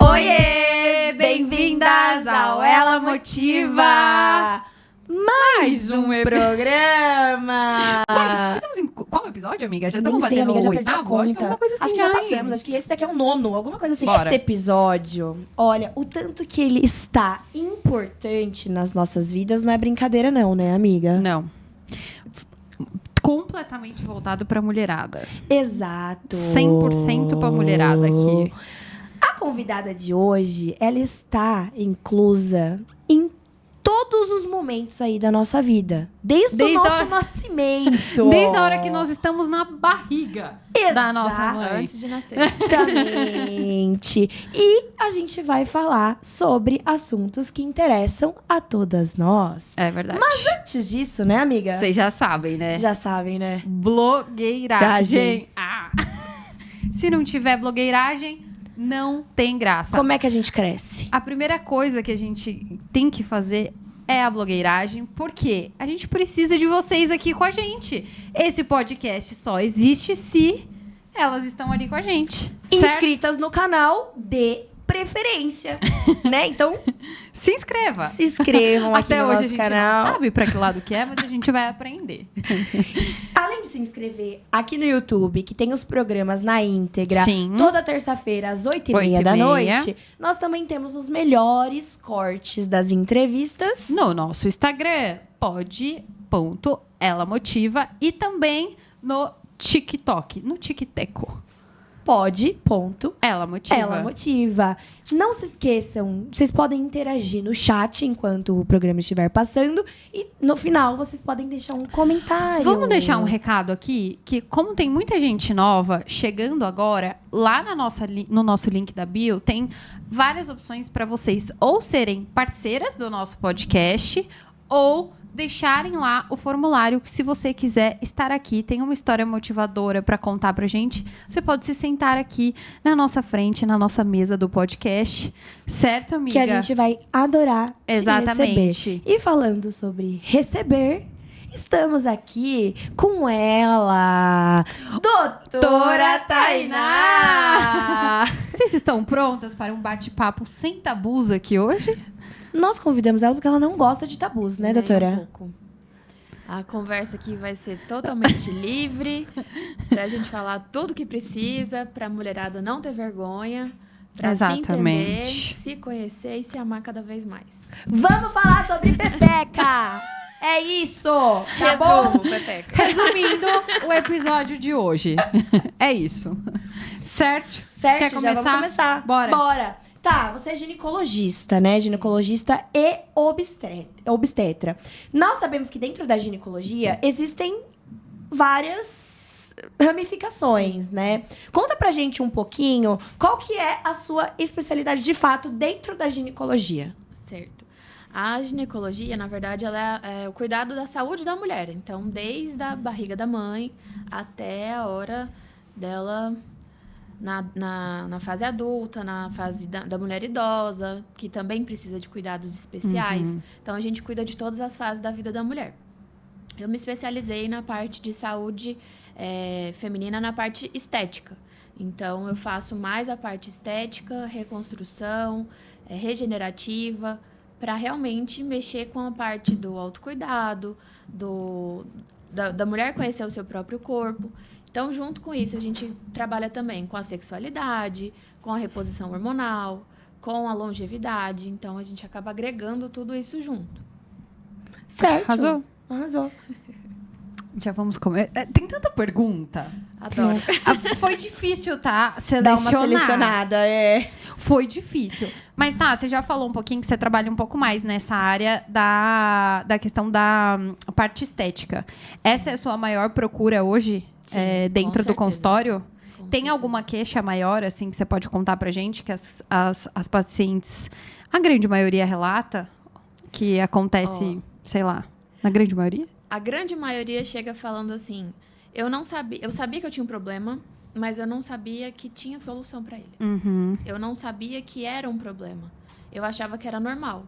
Oiê! Bem-vindas ao Ela Motiva! Mais um programa! Mas estamos em qual episódio, amiga? Já estamos batendo amiga, já o perdi a oitavo? Acho que conta. alguma coisa assim Acho que já passamos, acho que esse daqui é o nono, alguma coisa assim. Bora. Esse episódio, olha, o tanto que ele está importante nas nossas vidas não é brincadeira não, né, amiga? Não. Completamente voltado pra mulherada. Exato. 100% pra mulherada aqui. A convidada de hoje, ela está inclusa em todos os momentos aí da nossa vida. Desde o nosso nascimento. Desde a hora que nós estamos na barriga da nossa mãe. Antes de nascer. Exatamente. E a gente vai falar sobre assuntos que interessam a todas nós. É verdade. Mas antes disso, né, amiga? Vocês já sabem, né? Já sabem, né? Blogueiragem. Se não tiver blogueiragem, não tem graça. Como é que a gente cresce? A primeira coisa que a gente tem que fazer é a blogueiragem, porque a gente precisa de vocês aqui com a gente. Esse podcast só existe se elas estão ali com a gente. Certo? Inscritas no canal de preferência, né? Então, Se inscreva. se inscrevam aqui Até no hoje a nosso gente canal. não sabe pra que lado que é, mas a gente vai aprender. Além de se inscrever aqui no YouTube, que tem os programas na íntegra, Sim. toda terça-feira, às 8h30 da 8h30. noite, nós também temos os melhores cortes das entrevistas. No nosso Instagram, pod.elamotiva e também no TikTok, no TikTok. Ela Motiva. Ela motiva. Não se esqueçam, vocês podem interagir no chat enquanto o programa estiver passando. E no final, vocês podem deixar um comentário. Vamos deixar um recado aqui, que como tem muita gente nova chegando agora, lá no nosso link da bio, tem várias opções para vocês ou serem parceiras do nosso podcast ou deixarem lá o formulário que, se você quiser estar aqui, tem uma história motivadora para contar pra gente, você pode se sentar aqui na nossa frente, na nossa mesa do podcast, certo, amiga? Que a gente vai adorar te Exatamente. receber. E falando sobre receber, estamos aqui com ela, Doutora Tainá! Vocês estão prontas para um bate-papo sem tabus aqui hoje? Nós convidamos ela porque ela não gosta de tabus, né, Nem doutora? um pouco. A conversa aqui vai ser totalmente livre, pra gente falar tudo que precisa, pra mulherada não ter vergonha, pra se entender, Exatamente. se conhecer e se amar cada vez mais. Vamos falar sobre pepeca! É isso! Tá bom? Resumo, Pepeca. Resumindo o episódio de hoje. É isso. Certo? Certo, Quer já começar? vamos começar. Bora. Tá, você é ginecologista, né? Ginecologista e obstetra. Nós sabemos que dentro da ginecologia existem várias ramificações, né? Conta pra gente um pouquinho qual que é a sua especialidade de fato dentro da ginecologia. Certo. A ginecologia, na verdade, ela é o cuidado da saúde da mulher. Então, desde a barriga da mãe até a hora dela na fase adulta, na fase da mulher idosa, que também precisa de cuidados especiais. Uhum. Então, a gente cuida de todas as fases da vida da mulher. Eu me especializei na parte de saúde feminina, na parte estética. Então, eu faço mais a parte estética, reconstrução, regenerativa, para realmente mexer com a parte do autocuidado, da mulher conhecer o seu próprio corpo. Então, junto com isso, a gente trabalha também com a sexualidade, com a reposição hormonal, com a longevidade. Então, a gente acaba agregando tudo isso junto. Certo? Arrasou? Já vamos comer. Tem tanta pergunta. Adoro. Foi difícil, tá? Dá uma Selecionar. selecionada, é. Foi difícil. Mas tá, você já falou um pouquinho que você trabalha um pouco mais nessa área da questão da parte estética. Essa é a sua maior procura hoje? Sim, Dentro com do certeza. consultório? Com Tem certeza. alguma queixa maior, assim, que você pode contar pra gente? Que as pacientes, a grande maioria relata que acontece, sei lá, na grande maioria? A grande maioria chega falando assim, eu sabia que eu tinha um problema, mas eu não sabia que tinha solução para ele. Uhum. Eu não sabia que era um problema. Eu achava que era normal.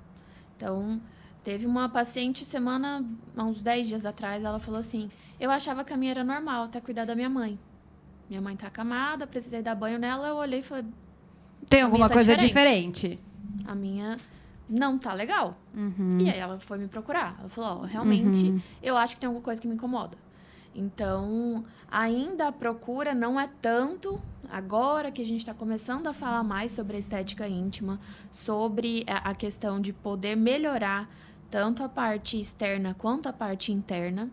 Então, teve uma paciente há uns 10 dias atrás, ela falou assim, eu achava que a minha era normal, até cuidar da minha mãe. Minha mãe tá acamada, precisei dar banho nela, eu olhei e falei, Tem A alguma minha tá coisa diferente. diferente? a minha não tá legal. Uhum. E aí ela foi me procurar. Ela falou, ó, realmente, Uhum. eu acho que tem alguma coisa que me incomoda. Então, ainda a procura não é tanto. Agora que a gente está começando a falar mais sobre a estética íntima, sobre a questão de poder melhorar tanto a parte externa quanto a parte interna.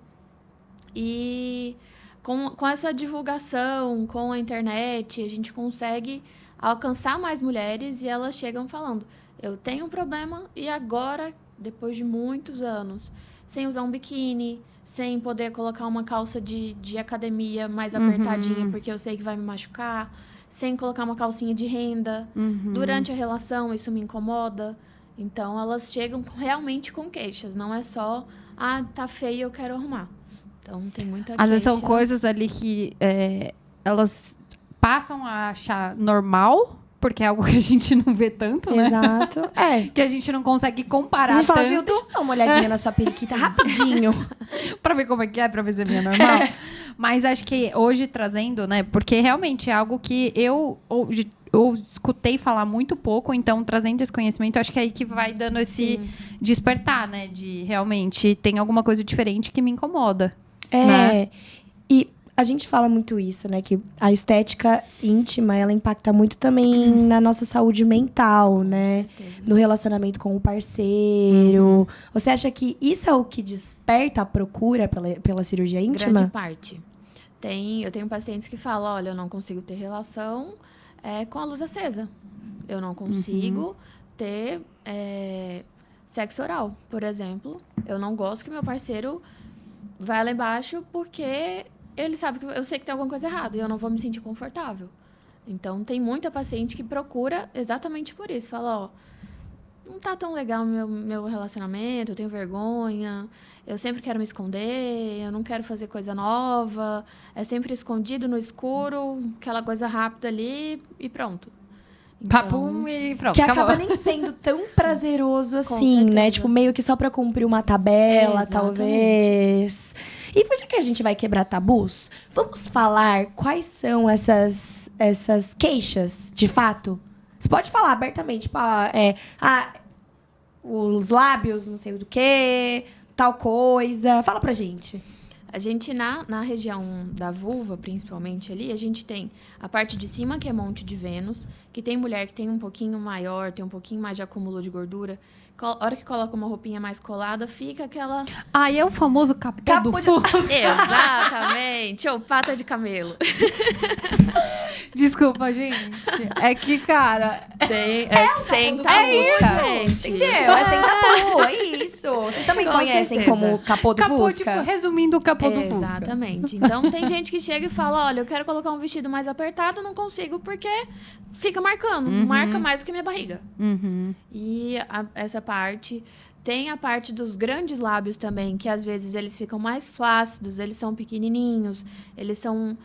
E com essa divulgação, com a internet, a gente consegue alcançar mais mulheres e elas chegam falando: eu tenho um problema e agora, depois de muitos anos, sem usar um biquíni, sem poder colocar uma calça de academia mais apertadinha, porque eu sei que vai me machucar, sem colocar uma calcinha de renda. Durante a relação, isso me incomoda. Então, elas chegam realmente com queixas. Não é só, tá feio, eu quero arrumar. Então, tem muita Às vezes são queixa. coisas ali que elas passam a achar normal, porque é algo que a gente não vê tanto, né? Exato. É. Que a gente não consegue A comparar gente fala, viu, tanto deixa eu dar uma olhadinha na sua periquita rapidinho. pra ver como é que é, pra ver se é minha normal. Mas acho que hoje trazendo, né? Porque realmente é algo que eu escutei falar muito pouco, então trazendo esse conhecimento, acho que é aí que vai dando esse despertar, né? De realmente tem alguma coisa diferente que me incomoda. É. Né? E a gente fala muito isso, né? Que a estética íntima, ela impacta muito também na nossa saúde mental, né? certeza. No relacionamento com o parceiro. Você acha que isso é o que desperta a procura pela cirurgia íntima? Grande parte. Eu tenho pacientes que falam, olha, eu não consigo ter relação com a luz acesa. Eu não consigo ter sexo oral, por exemplo. Eu não gosto que meu parceiro vá lá embaixo porque ele sabe que eu sei que tem alguma coisa errada e eu não vou me sentir confortável. Então, tem muita paciente que procura exatamente por isso. Fala, ó, não tá tão legal meu relacionamento, eu tenho vergonha, eu sempre quero me esconder, eu não quero fazer coisa nova, é sempre escondido no escuro, aquela coisa rápida ali e pronto. Papum e pronto, Que acabou. acaba nem sendo tão prazeroso Com assim, né? certeza. Tipo, meio que só pra cumprir uma tabela, Exatamente. talvez. E já que a gente vai quebrar tabus, vamos falar quais são essas queixas, de fato? Você pode falar abertamente, tipo, os lábios, não sei do que, tal coisa. Fala pra gente. A gente, na região da vulva, principalmente ali, a gente tem a parte de cima, que é monte de Vênus, que tem mulher que tem um pouquinho maior, tem um pouquinho mais de acúmulo de gordura. A hora que coloca uma roupinha mais colada, fica aquela... Aí é o famoso capô do fusca. Exatamente! Ou pata de camelo. Desculpa, gente. É que, cara... Sem do tabu, Fusca. gente. Entendeu? É sem tabu, é isso. Vocês também Com conhecem certeza. como capô do Capô de Fusca? resumindo, o capô do Fusca. Exatamente. Então, tem gente que chega e fala, olha, eu quero colocar um vestido mais apertado, não consigo porque fica marcando. Marca mais do que minha barriga. Uhum. E essa parte... Tem a parte dos grandes lábios também, que às vezes eles ficam mais flácidos, eles são pequenininhos, eles são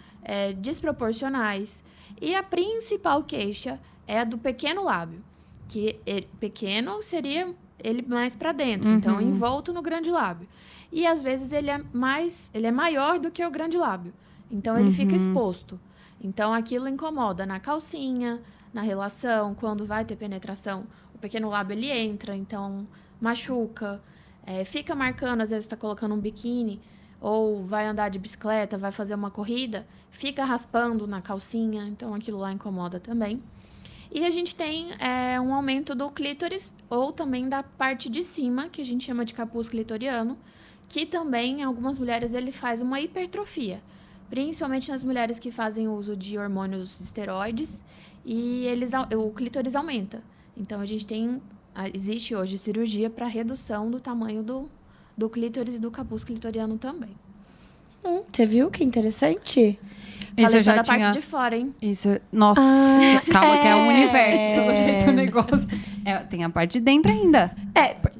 desproporcionais. E a principal queixa é a do pequeno lábio, que pequeno seria ele mais para dentro, então envolto no grande lábio. E às vezes ele é maior do que o grande lábio, então ele fica exposto. Então aquilo incomoda na calcinha, na relação, quando vai ter penetração, o pequeno lábio ele entra, então machuca, fica marcando, às vezes está colocando um biquíni, ou vai andar de bicicleta, vai fazer uma corrida, fica raspando na calcinha, então aquilo lá incomoda também. E a gente tem um aumento do clítoris, ou também da parte de cima, que a gente chama de capuz clitoriano, que também, em algumas mulheres, ele faz uma hipertrofia, principalmente nas mulheres que fazem uso de hormônios esteroides, e o clítoris aumenta. Então, existe hoje cirurgia para redução do tamanho do clítoris e do capuz clitoriano também. Você viu que interessante? Isso Falei eu só já da tinha... parte de fora, hein? Isso, nossa, calma que é um universo, pelo jeito o negócio. Tem a parte de dentro ainda.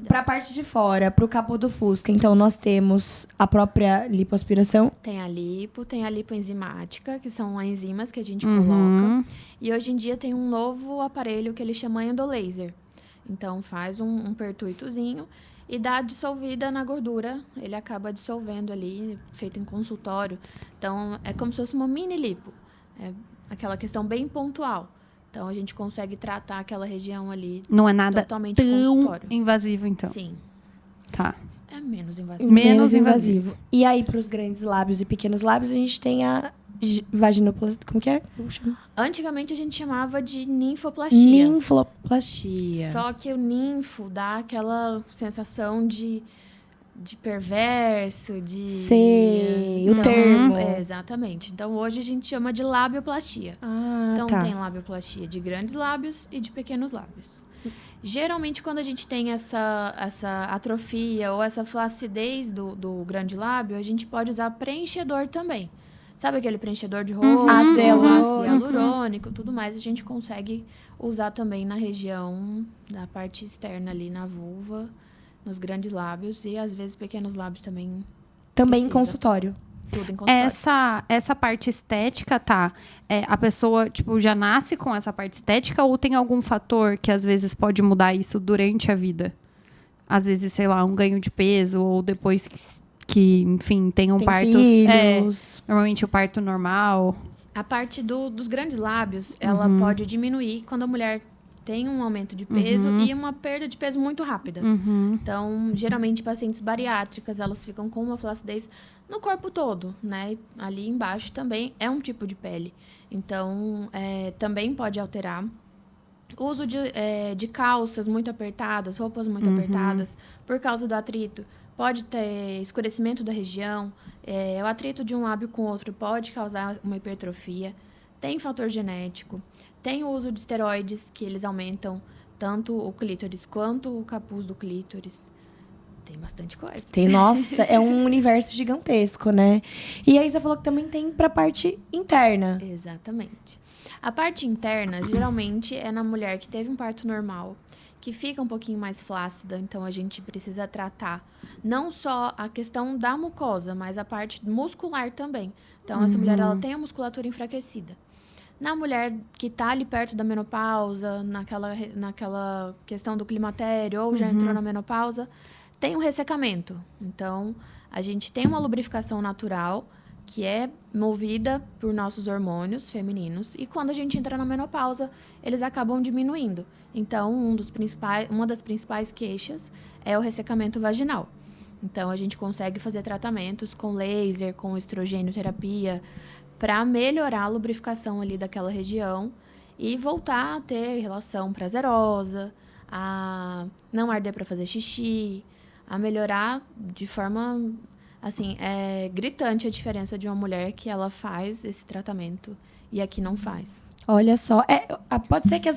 Pra parte de fora, pro capô do Fusca, então nós temos a própria lipoaspiração. Tem a lipoenzimática, que são enzimas que a gente coloca. E hoje em dia tem um novo aparelho que ele chama endolaser. Então faz um pertuitozinho e dá dissolvida na gordura. Ele acaba dissolvendo ali, feito em consultório. Então é como se fosse uma mini lipo. É aquela questão bem pontual. Então, a gente consegue tratar aquela região ali Não é nada totalmente tão consultório. invasivo, então. Sim, Tá. é menos invasivo. Menos invasivo. E aí, para os grandes lábios e pequenos lábios, a gente tem a vaginoplastia. Como que é? Antigamente, a gente chamava de ninfoplastia. Ninfoplastia. Só que o ninfo dá aquela sensação de perverso, de... Sei, o Então, termo. exatamente. Então, hoje a gente chama de labioplastia. Ah, Então, tá. tem labioplastia de grandes lábios e de pequenos lábios. Geralmente, quando a gente tem essa atrofia ou essa flacidez do grande lábio, a gente pode usar preenchedor também. Sabe aquele preenchedor de rosto, Ácido ácido hialurônico. hialurônico, tudo mais, a gente consegue usar também na região da parte externa ali, na vulva, nos grandes lábios e, às vezes, pequenos lábios também, Também em precisa. consultório. tudo em consultório. Essa parte estética, tá? A pessoa, tipo, já nasce com essa parte estética ou tem algum fator que às vezes pode mudar isso durante a vida? Às vezes, sei lá, um ganho de peso ou depois que enfim, tem um Tem parto. filhos. Normalmente o parto normal. A parte dos grandes lábios, ela pode diminuir quando a mulher tem um aumento de peso e uma perda de peso muito rápida. Então, geralmente, pacientes bariátricas, elas ficam com uma flacidez no corpo todo, né? Ali embaixo também é um tipo de pele. Então, também pode alterar. O uso de calças muito apertadas, roupas muito apertadas, por causa do atrito, pode ter escurecimento da região. O atrito de um lábio com o outro pode causar uma hipertrofia. Tem fator genético. Tem o uso de esteroides, que eles aumentam tanto o clítoris quanto o capuz do clítoris. Tem bastante coisa. Nossa, é um universo gigantesco, né? E aí você falou que também tem pra parte interna. Exatamente. A parte interna, geralmente, é na mulher que teve um parto normal, que fica um pouquinho mais flácida, então a gente precisa tratar não só a questão da mucosa, mas a parte muscular também. Então, essa mulher, ela tem a musculatura enfraquecida. Na mulher que está ali perto da menopausa, naquela questão do climatério, ou já entrou na menopausa, tem um ressecamento. Então, a gente tem uma lubrificação natural, que é movida por nossos hormônios femininos, e quando a gente entra na menopausa, eles acabam diminuindo. Então, uma das principais queixas é o ressecamento vaginal. Então, a gente consegue fazer tratamentos com laser, com estrogênio-terapia, para melhorar a lubrificação ali daquela região e voltar a ter relação prazerosa, a não arder para fazer xixi, a melhorar de forma, assim, gritante a diferença de uma mulher que ela faz esse tratamento e a que não faz. Olha só, pode ser que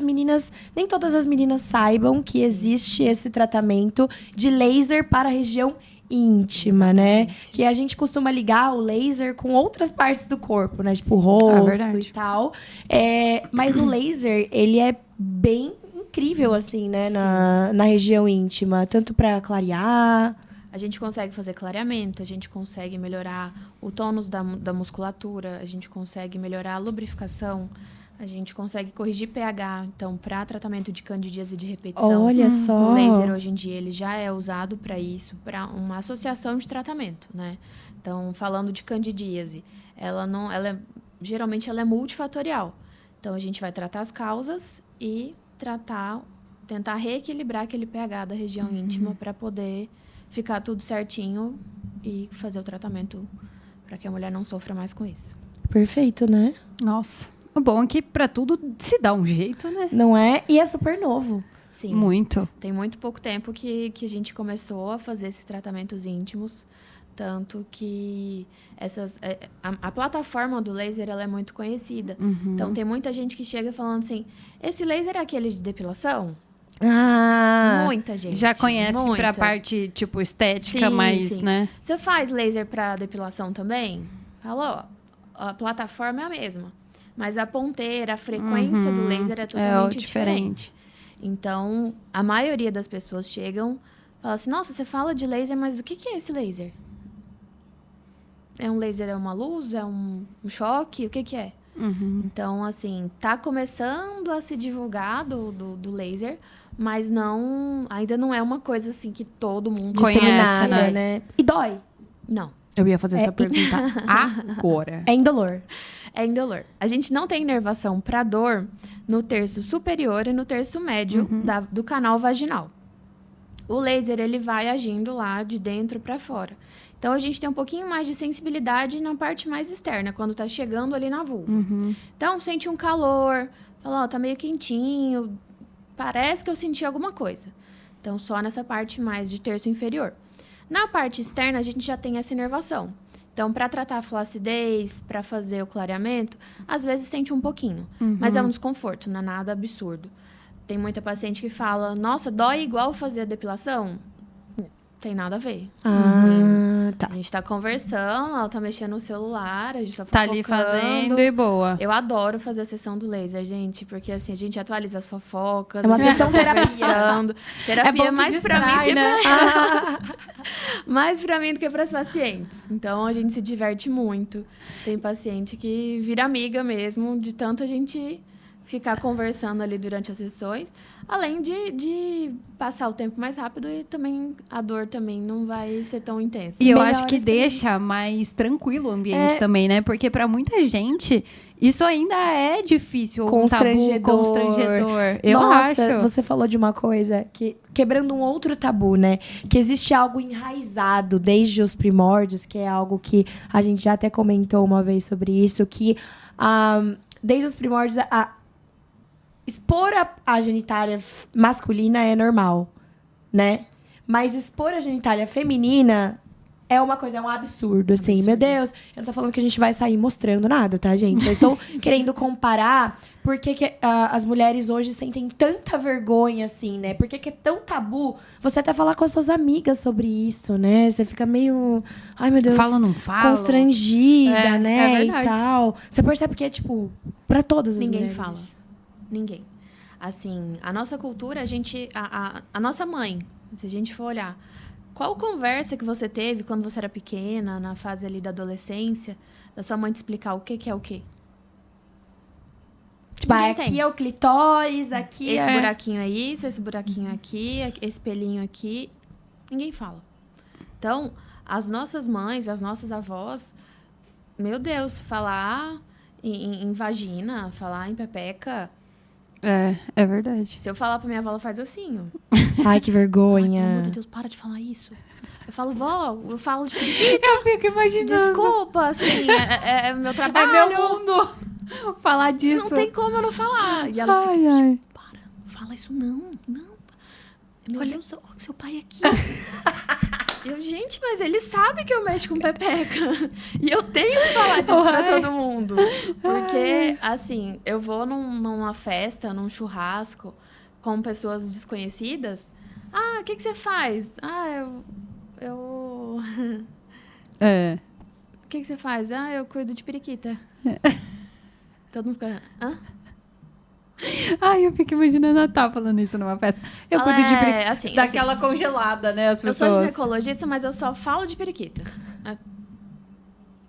nem todas as meninas saibam que existe esse tratamento de laser para a região íntima, né? Que a gente costuma ligar o laser com outras partes do corpo, né? Tipo o rosto e tal. Mas o laser, ele é bem incrível, assim, né? Na região íntima. Tanto para clarear... A gente consegue fazer clareamento, a gente consegue melhorar o tônus da musculatura, a gente consegue melhorar a lubrificação, a gente consegue corrigir pH. Então, para tratamento de candidíase de repetição, olha só. o laser hoje em dia ele já é usado para isso, para uma associação de tratamento, né? Então, falando de candidíase, geralmente ela é multifatorial. Então, a gente vai tratar as causas e tentar reequilibrar aquele pH da região íntima para poder ficar tudo certinho e fazer o tratamento para que a mulher não sofra mais com isso. Perfeito, né? Nossa. O bom é que pra tudo se dá um jeito, né? Não é? E é super novo. Sim. Muito. Tem muito pouco tempo que a gente começou a fazer esses tratamentos íntimos. Tanto que a plataforma do laser ela é muito conhecida. Então, tem muita gente que chega falando assim, esse laser é aquele de depilação? Muita gente. Já conhece muita. pra parte, tipo, estética, Sim, mas, sim. né? Você faz laser pra depilação também? Falou, a plataforma é a mesma. Mas a ponteira, a frequência do laser é totalmente diferente. Então, a maioria das pessoas chegam e falam assim, nossa, você fala de laser, mas o que é esse laser? É um laser, é uma luz, é um choque? O que é? Então, assim, tá começando a se divulgar do laser, mas ainda não é uma coisa assim que todo mundo Conhece, disseminada, né? né? E dói. Não. Eu ia fazer essa pergunta agora. É indolor. É indolor. A gente não tem inervação para dor no terço superior e no terço médio do canal vaginal. O laser, ele vai agindo lá de dentro para fora. Então, a gente tem um pouquinho mais de sensibilidade na parte mais externa, quando tá chegando ali na vulva. Então, sente um calor, fala, ó, tá meio quentinho, parece que eu senti alguma coisa. Então, só nessa parte mais de terço inferior. Na parte externa, a gente já tem essa inervação. Então, para tratar a flacidez, para fazer o clareamento, às vezes sente um pouquinho. Mas é um desconforto, não é nada absurdo. Tem muita paciente que fala, nossa, dói igual fazer a depilação? Tem nada a ver. Tá. A gente tá conversando, ela tá mexendo no celular, a gente tá Tá ali fofocando. fazendo e boa. Eu adoro fazer a sessão do laser, gente, porque assim, a gente atualiza as fofocas. É uma a gente sessão tá terapia. conversando. Terapia É bom que mais pra mim distrai, do que né? mais pra mim do que pras pacientes. Então, a gente se diverte muito. Tem paciente que vira amiga mesmo, de tanto a gente ficar conversando ali durante as sessões. Além de passar o tempo mais rápido e também a dor também não vai ser tão intensa. E eu Melhor acho que experiência. deixa mais tranquilo o ambiente também, né? Porque pra muita gente, isso ainda é difícil. Um tabu constrangedor. Eu Nossa, acho. você falou de uma coisa que quebrando um outro tabu, né? Que existe algo enraizado desde os primórdios, que é algo que a gente já até comentou uma vez sobre isso, que desde os primórdios expor a genitália masculina é normal, né? Mas expor a genitália feminina é uma coisa, é um absurdo, assim. Meu Deus, eu não tô falando que a gente vai sair mostrando nada, tá, gente? Eu estou querendo comparar porque as mulheres hoje sentem tanta vergonha, assim, né? Porque que é tão tabu você até falar com as suas amigas sobre isso, né? Você fica meio... Ai, meu Deus. Fala ou não fala? Constrangida, né? É e verdade. tal. Você percebe que é, tipo, pra todas as Ninguém mulheres. fala. Ninguém. Assim, a nossa cultura, a gente... A nossa mãe, se a gente for olhar... Qual conversa que você teve quando você era pequena, na fase ali da adolescência, da sua mãe te explicar o que é o quê? Tipo, Ninguém aqui tem. é o clitóris, aqui Esse é... buraquinho é isso, esse buraquinho aqui, esse pelinho aqui. Ninguém fala. Então, as nossas mães, as nossas avós, meu Deus, falar em vagina, falar em pepeca. É verdade. Se eu falar pra minha avó, ela faz assim, ó. Ai, que Ai, pelo amor vergonha. de Deus, para de falar isso. Eu falo, vó, eu falo de periquita. Eu fico imaginando. Desculpa, assim, é meu É trabalho. meu mundo falar disso. Não tem como eu não falar. E ela Ai, fica, ai. para, não fala isso não. Meu Deus, seu pai aqui. Eu, gente, mas ele sabe que eu mexo com pepeca. E eu tenho que falar disso pra todo mundo. Porque, assim, eu vou numa festa, num churrasco, com pessoas desconhecidas. Ah, o que você faz? Ah, eu... É. O que você faz? Ah, eu cuido de periquita. Todo mundo fica... Hã? Ai, eu fico imaginando a Tá falando isso numa festa. Eu Ela cuido de é, periquita. assim, Daquela congelada, né? As Eu sou pessoas. ginecologista, mas eu só falo de periquita.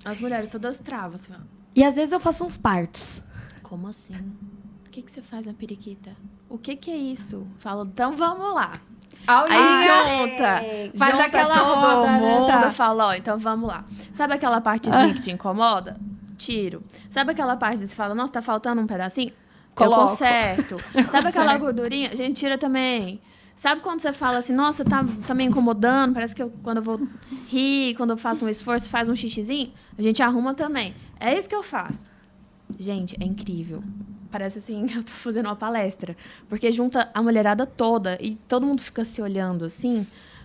As mulheres todas travam. Assim, ó. E às vezes eu faço uns partos. Como assim? O que você faz na periquita? O que é isso? Falo, então vamos lá. Aí junta. Faz junta aquela todo roda, né, mundo, tá? fala, ó, então vamos lá. Sabe aquela partezinha que te incomoda? Tiro. Sabe aquela parte que você fala, nossa, tá faltando um pedacinho? Coloco. Eu conserto. Sabe aquela gordurinha? A gente tira também. Sabe quando você fala assim, nossa, tá me incomodando, parece que quando eu vou rir, quando eu faço um esforço, faz um xixizinho? A gente arruma também. É isso que eu faço. Gente, é incrível. Parece assim que eu tô fazendo uma palestra. Porque junta a mulherada toda e todo mundo fica se olhando assim.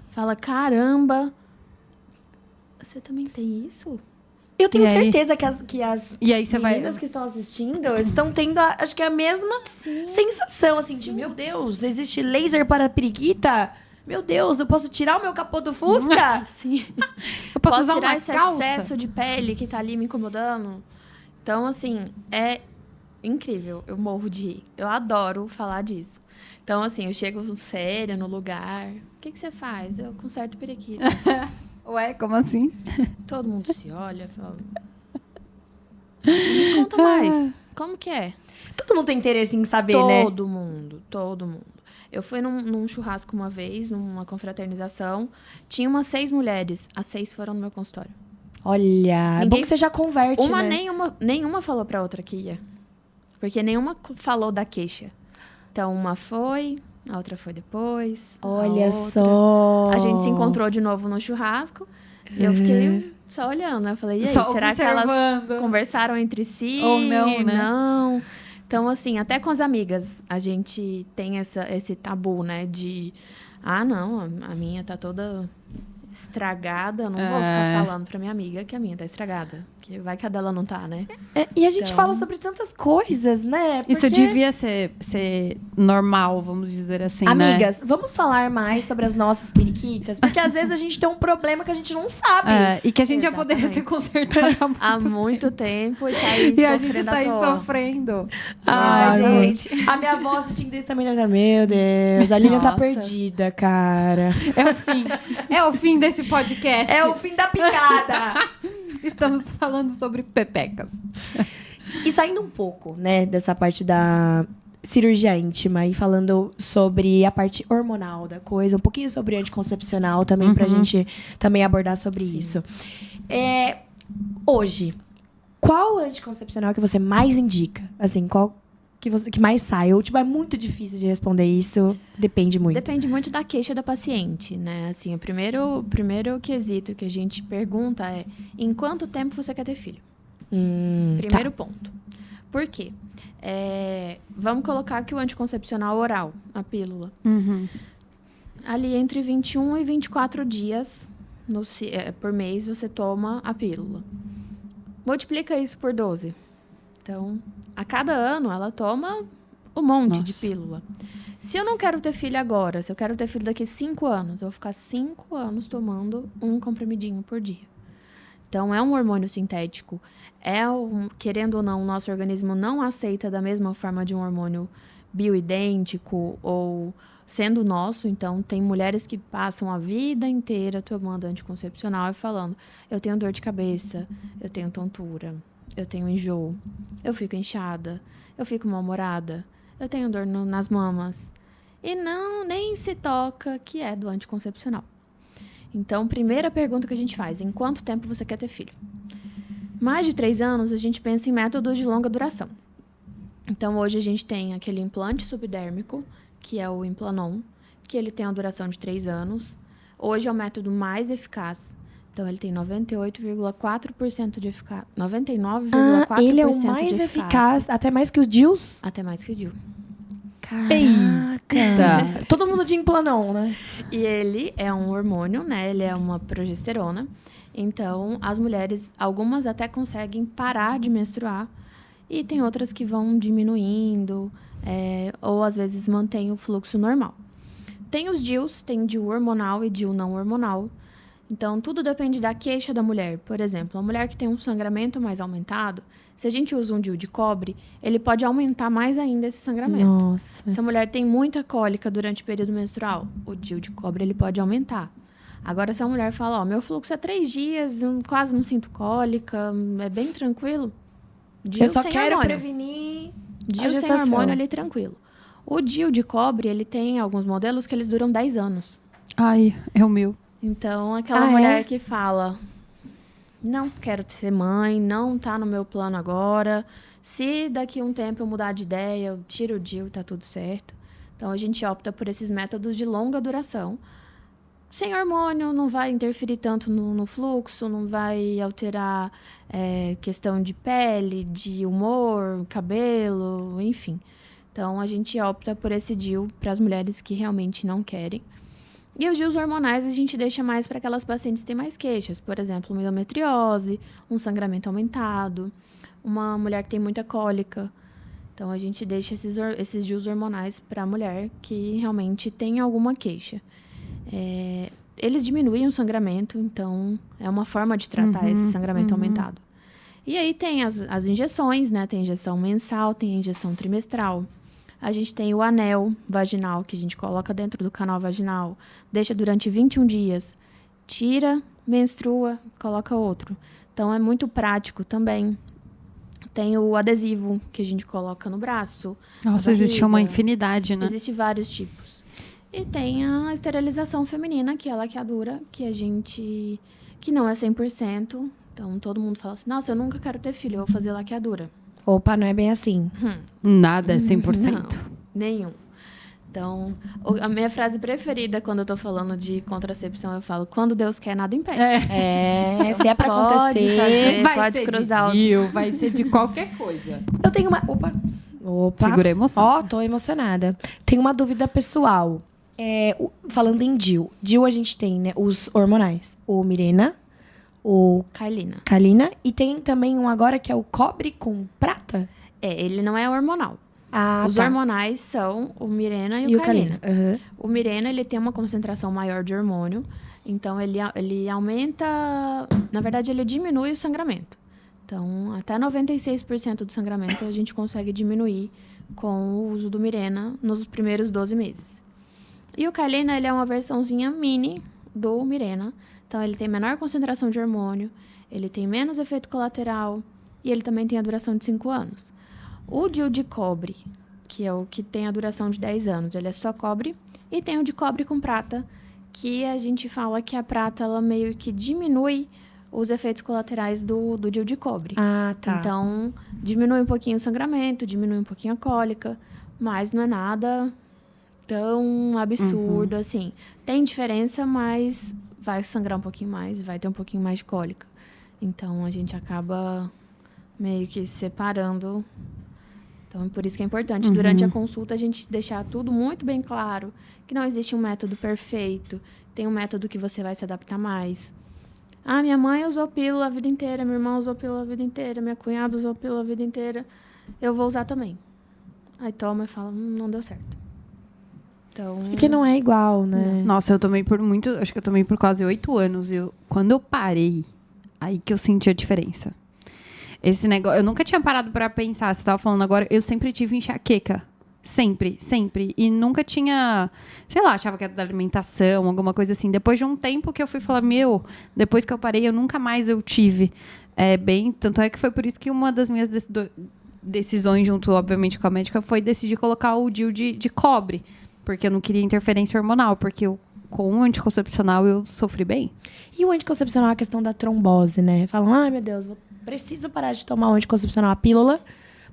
Fala, caramba, você também tem isso? Eu tenho E aí? certeza que as E aí você vai. meninas que estão assistindo estão tendo, acho que a mesma sensação, assim, de meu Deus, existe laser para periquita? Meu Deus, eu posso tirar o meu capô do Fusca? Sim. Eu posso usar tirar uma esse calça? excesso de pele que tá ali me incomodando? Então, assim, é incrível. Eu morro de rir. Eu adoro falar disso. Então, assim, eu chego séria no lugar. O que você faz? Eu conserto periquita. Ué, como assim? Todo mundo se olha e fala... Me conta mais. Como que é? Todo mundo tem interesse em saber, né? Todo mundo, todo mundo. Eu fui num churrasco uma vez, numa confraternização. Tinha umas 6 mulheres. As 6 foram no meu consultório. Olha, é bom Ninguém- que você já converte, Uma né? nenhuma falou pra outra que ia. Porque nenhuma falou da queixa. Então, uma foi, a outra foi depois. a Olha outra. só. A gente se encontrou de novo no churrasco. E eu fiquei só olhando, né? Eu falei, e aí, Só será que elas observando. conversaram entre si? Ou não, né? Não. Então, assim, até com as amigas, a gente tem esse tabu, né? De, não, a minha tá toda estragada. Eu não vou ficar falando pra minha amiga que a minha tá estragada. Porque vai que a dela não tá, né? E a gente Então- fala sobre tantas coisas, né? Isso Porque- devia ser normal, vamos dizer assim, né? Amigas, vamos falar mais sobre as nossas periquitas? Porque às vezes a gente tem um problema que a gente não sabe. E que a gente já poderia ter Exatamente. consertado Há muito tempo e tá aí E a gente sofrendo tá aí à toa. sofrendo. Ai, Exatamente. gente. A minha avó assistindo isso também deve estar, meu Deus, a Lilian tá Nossa. perdida, cara. É o fim desse podcast. É o fim da picada. Estamos falando sobre pepecas. E saindo um pouco, né, dessa parte da cirurgia íntima e falando sobre a parte hormonal da coisa, um pouquinho sobre anticoncepcional também, pra gente também abordar sobre isso. Hoje, qual anticoncepcional que você mais indica? Assim, qual que mais sai? Ou, tipo, é muito difícil de responder isso, depende muito. Depende muito da queixa da paciente, né? Assim, o primeiro quesito que a gente pergunta é: em quanto tempo você quer ter filho? Primeiro ponto. Por quê? Vamos colocar que o anticoncepcional oral, a pílula, ali entre 21 e 24 dias por mês você toma a pílula. Multiplica isso por 12. Então, a cada ano ela toma um monte de pílula. Se eu não quero ter filho agora, se eu quero ter filho daqui a 5 anos, eu vou ficar 5 anos tomando um comprimidinho por dia. Então, é um hormônio sintético. Querendo ou não, o nosso organismo não aceita da mesma forma de um hormônio bioidêntico ou sendo nosso. Então, tem mulheres que passam a vida inteira tomando anticoncepcional e falando: eu tenho dor de cabeça, eu tenho tontura, eu tenho enjoo, eu fico inchada, eu fico mal-humorada, eu tenho dor nas mamas. E nem se toca que é do anticoncepcional. Então, primeira pergunta que a gente faz: em quanto tempo você quer ter filho? Mais de 3 anos, a gente pensa em métodos de longa duração. Então, hoje a gente tem aquele implante subdérmico, que é o Implanon, que ele tem uma duração de 3 anos. Hoje é o método mais eficaz. Então, ele tem 98,4% de eficácia. 99,4% ele é o de mais eficácia. eficaz, até mais que os DIUs? Até mais que o DIU. Caraca! Todo mundo de Implanon, né? E ele é um hormônio, né? Ele é uma progesterona. Então, as mulheres, algumas até conseguem parar de menstruar. E tem outras que vão diminuindo, ou às vezes mantém o fluxo normal. Tem os DIUs, tem DIU hormonal e DIU não hormonal. Então, tudo depende da queixa da mulher. Por exemplo, a mulher que tem um sangramento mais aumentado, se a gente usa um DIU de cobre, ele pode aumentar mais ainda esse sangramento. Nossa. Se a mulher tem muita cólica durante o período menstrual, o DIU de cobre ele pode aumentar. Agora, se a mulher fala: meu fluxo é 3 dias, eu quase não sinto cólica, é bem tranquilo. DIU Eu só sem quero hormônio. prevenir a DIU sem gestação. hormônio ali tranquilo. O DIU de cobre, ele tem alguns modelos que eles duram 10 anos. Ai, é o meu. Então, aquela mulher que fala: não quero ser mãe, não tá no meu plano agora. Se daqui a um tempo eu mudar de ideia, eu tiro o DIU, tá tudo certo. Então, a gente opta por esses métodos de longa duração. Sem hormônio, não vai interferir tanto no fluxo, não vai alterar questão de pele, de humor, cabelo, enfim. Então, a gente opta por esse DIU para as mulheres que realmente não querem. E os DIUs hormonais a gente deixa mais para aquelas pacientes que têm mais queixas. Por exemplo, uma endometriose, um sangramento aumentado, uma mulher que tem muita cólica. Então, a gente deixa esses DIUs hormonais para a mulher que realmente tem alguma queixa. Eles diminuem o sangramento, então é uma forma de tratar esse sangramento aumentado. E aí tem as injeções, né? Tem injeção mensal, tem injeção trimestral. A gente tem o anel vaginal, que a gente coloca dentro do canal vaginal, deixa durante 21 dias, tira, menstrua, coloca outro. Então, é muito prático também. Tem o adesivo, que a gente coloca no braço. Nossa, existe uma infinidade, né? Existem vários tipos. E tem a esterilização feminina, que é a laqueadura, que a gente... que não é 100%. Então, todo mundo fala assim, nossa, eu nunca quero ter filho, eu vou fazer laqueadura. Opa, não é bem assim. Nada é 100%. Não, nenhum. Então, a minha frase preferida quando eu tô falando de contracepção, eu falo, quando Deus quer, nada impede. Se é pra Pode acontecer. fazer. Vai Pode ser cruzar o- de DIU, vai ser de qualquer coisa. Eu tenho uma... Opa. Segura a emoção. Ó, tô emocionada. Tem uma dúvida pessoal. Falando em DIU. DIU a gente tem, né, os hormonais. O Mirena, o Carlina. Kalina. E tem também um agora que é o cobre com prata. Ele não é hormonal. Ah, Os tá. hormonais são o Mirena e E o o Kalina. Carlina. Aham. O Mirena, ele tem uma concentração maior de hormônio. Então, ele aumenta... Na verdade, ele diminui o sangramento. Então, até 96% do sangramento a gente consegue diminuir com o uso do Mirena nos primeiros 12 meses. E o Carlina, ele é uma versãozinha mini do Mirena. Então, ele tem menor concentração de hormônio, ele tem menos efeito colateral e ele também tem a duração de 5 anos. O DIU de cobre, que é o que tem a duração de 10 anos, ele é só cobre. E tem o de cobre com prata, que a gente fala que a prata, ela meio que diminui os efeitos colaterais do DIU de cobre. Ah, tá. Então, diminui um pouquinho o sangramento, diminui um pouquinho a cólica, mas não é nada tão absurdo assim. Tem diferença, mas vai sangrar um pouquinho mais, vai ter um pouquinho mais de cólica. Então, a gente acaba meio que separando. Então, por isso que é importante, durante a consulta, a gente deixar tudo muito bem claro, que não existe um método perfeito, tem um método que você vai se adaptar mais. Ah, minha mãe usou pílula a vida inteira, minha irmã usou pílula a vida inteira, minha cunhada usou pílula a vida inteira, eu vou usar também. Aí toma e fala, não deu certo. Então... É que não é igual, né? Nossa, eu tomei acho que eu tomei por quase 8 anos. Quando eu parei, aí que eu senti a diferença. Esse negócio, eu nunca tinha parado pra pensar, você tava falando agora, eu sempre tive enxaqueca. Sempre, sempre. E nunca tinha, sei lá, achava que era da alimentação, alguma coisa assim. Depois de um tempo que eu fui falar, depois que eu parei, eu nunca mais eu tive. Tanto é que foi por isso que uma das minhas decisões, junto, obviamente, com a médica, foi decidir colocar o DIU de cobre. Porque eu não queria interferência hormonal, porque com o anticoncepcional eu sofri bem. E o anticoncepcional é a questão da trombose, né? Falam, ai meu Deus, preciso parar de tomar o anticoncepcional, a pílula,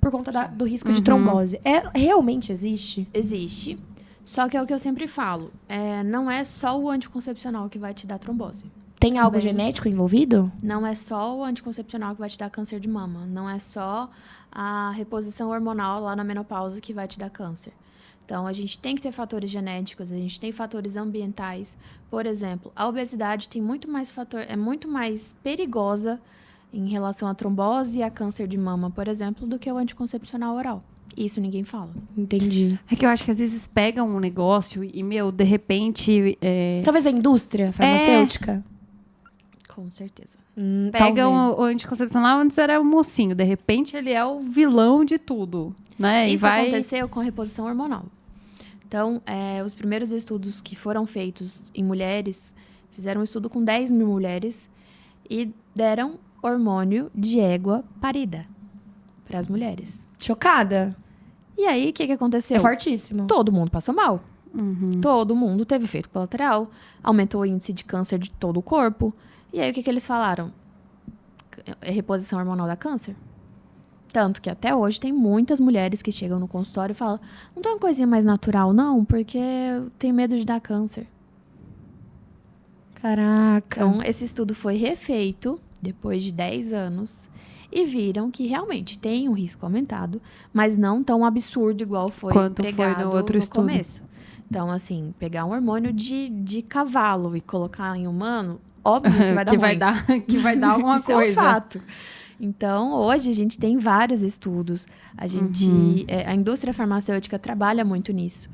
por conta do risco de trombose. Realmente existe? Existe. Só que é o que eu sempre falo. Não é só o anticoncepcional que vai te dar trombose. Tem algo Também. genético envolvido? Não é só o anticoncepcional que vai te dar câncer de mama. Não é só a reposição hormonal lá na menopausa que vai te dar câncer. Então, a gente tem que ter fatores genéticos, a gente tem fatores ambientais. Por exemplo, a obesidade tem muito mais é muito mais perigosa em relação à trombose e a câncer de mama, por exemplo, do que o anticoncepcional oral. Isso ninguém fala. Entendi. É que eu acho que às vezes pegam um negócio e, de repente... Talvez a indústria farmacêutica? Com certeza. Pegam Talvez. o anticoncepcional, antes era o mocinho. De repente, ele é o vilão de tudo, né? Isso aconteceu com a reposição hormonal. Então, os primeiros estudos que foram feitos em mulheres, fizeram um estudo com 10 mil mulheres e deram hormônio de égua parida para as mulheres. Chocada. E aí, o que aconteceu? É fortíssimo. Todo mundo passou mal. Todo mundo teve efeito colateral. Aumentou o índice de câncer de todo o corpo. E aí, o que eles falaram? Reposição hormonal dá câncer? Tanto que até hoje tem muitas mulheres que chegam no consultório e falam, não tem uma coisinha mais natural, não? Porque eu tenho medo de dar câncer. Caraca. Então, esse estudo foi refeito depois de 10 anos e viram que realmente tem um risco aumentado, mas não tão absurdo igual foi Quanto foi pregado no outro estudo. começo. Então, assim, pegar um hormônio de cavalo e colocar em humano, óbvio que vai dar ruim. que vai dar alguma Isso coisa. é um fato. Então, hoje a gente tem vários estudos. A indústria farmacêutica trabalha muito nisso.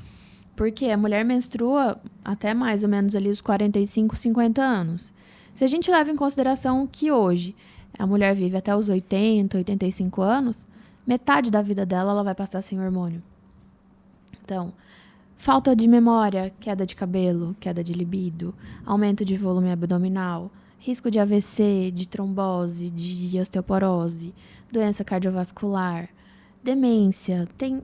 Porque a mulher menstrua até mais ou menos ali os 45, 50 anos. Se a gente leva em consideração que hoje a mulher vive até os 80, 85 anos, metade da vida dela ela vai passar sem hormônio. Então, falta de memória, queda de cabelo, queda de libido, aumento de volume abdominal, risco de AVC, de trombose, de osteoporose, doença cardiovascular, demência, tem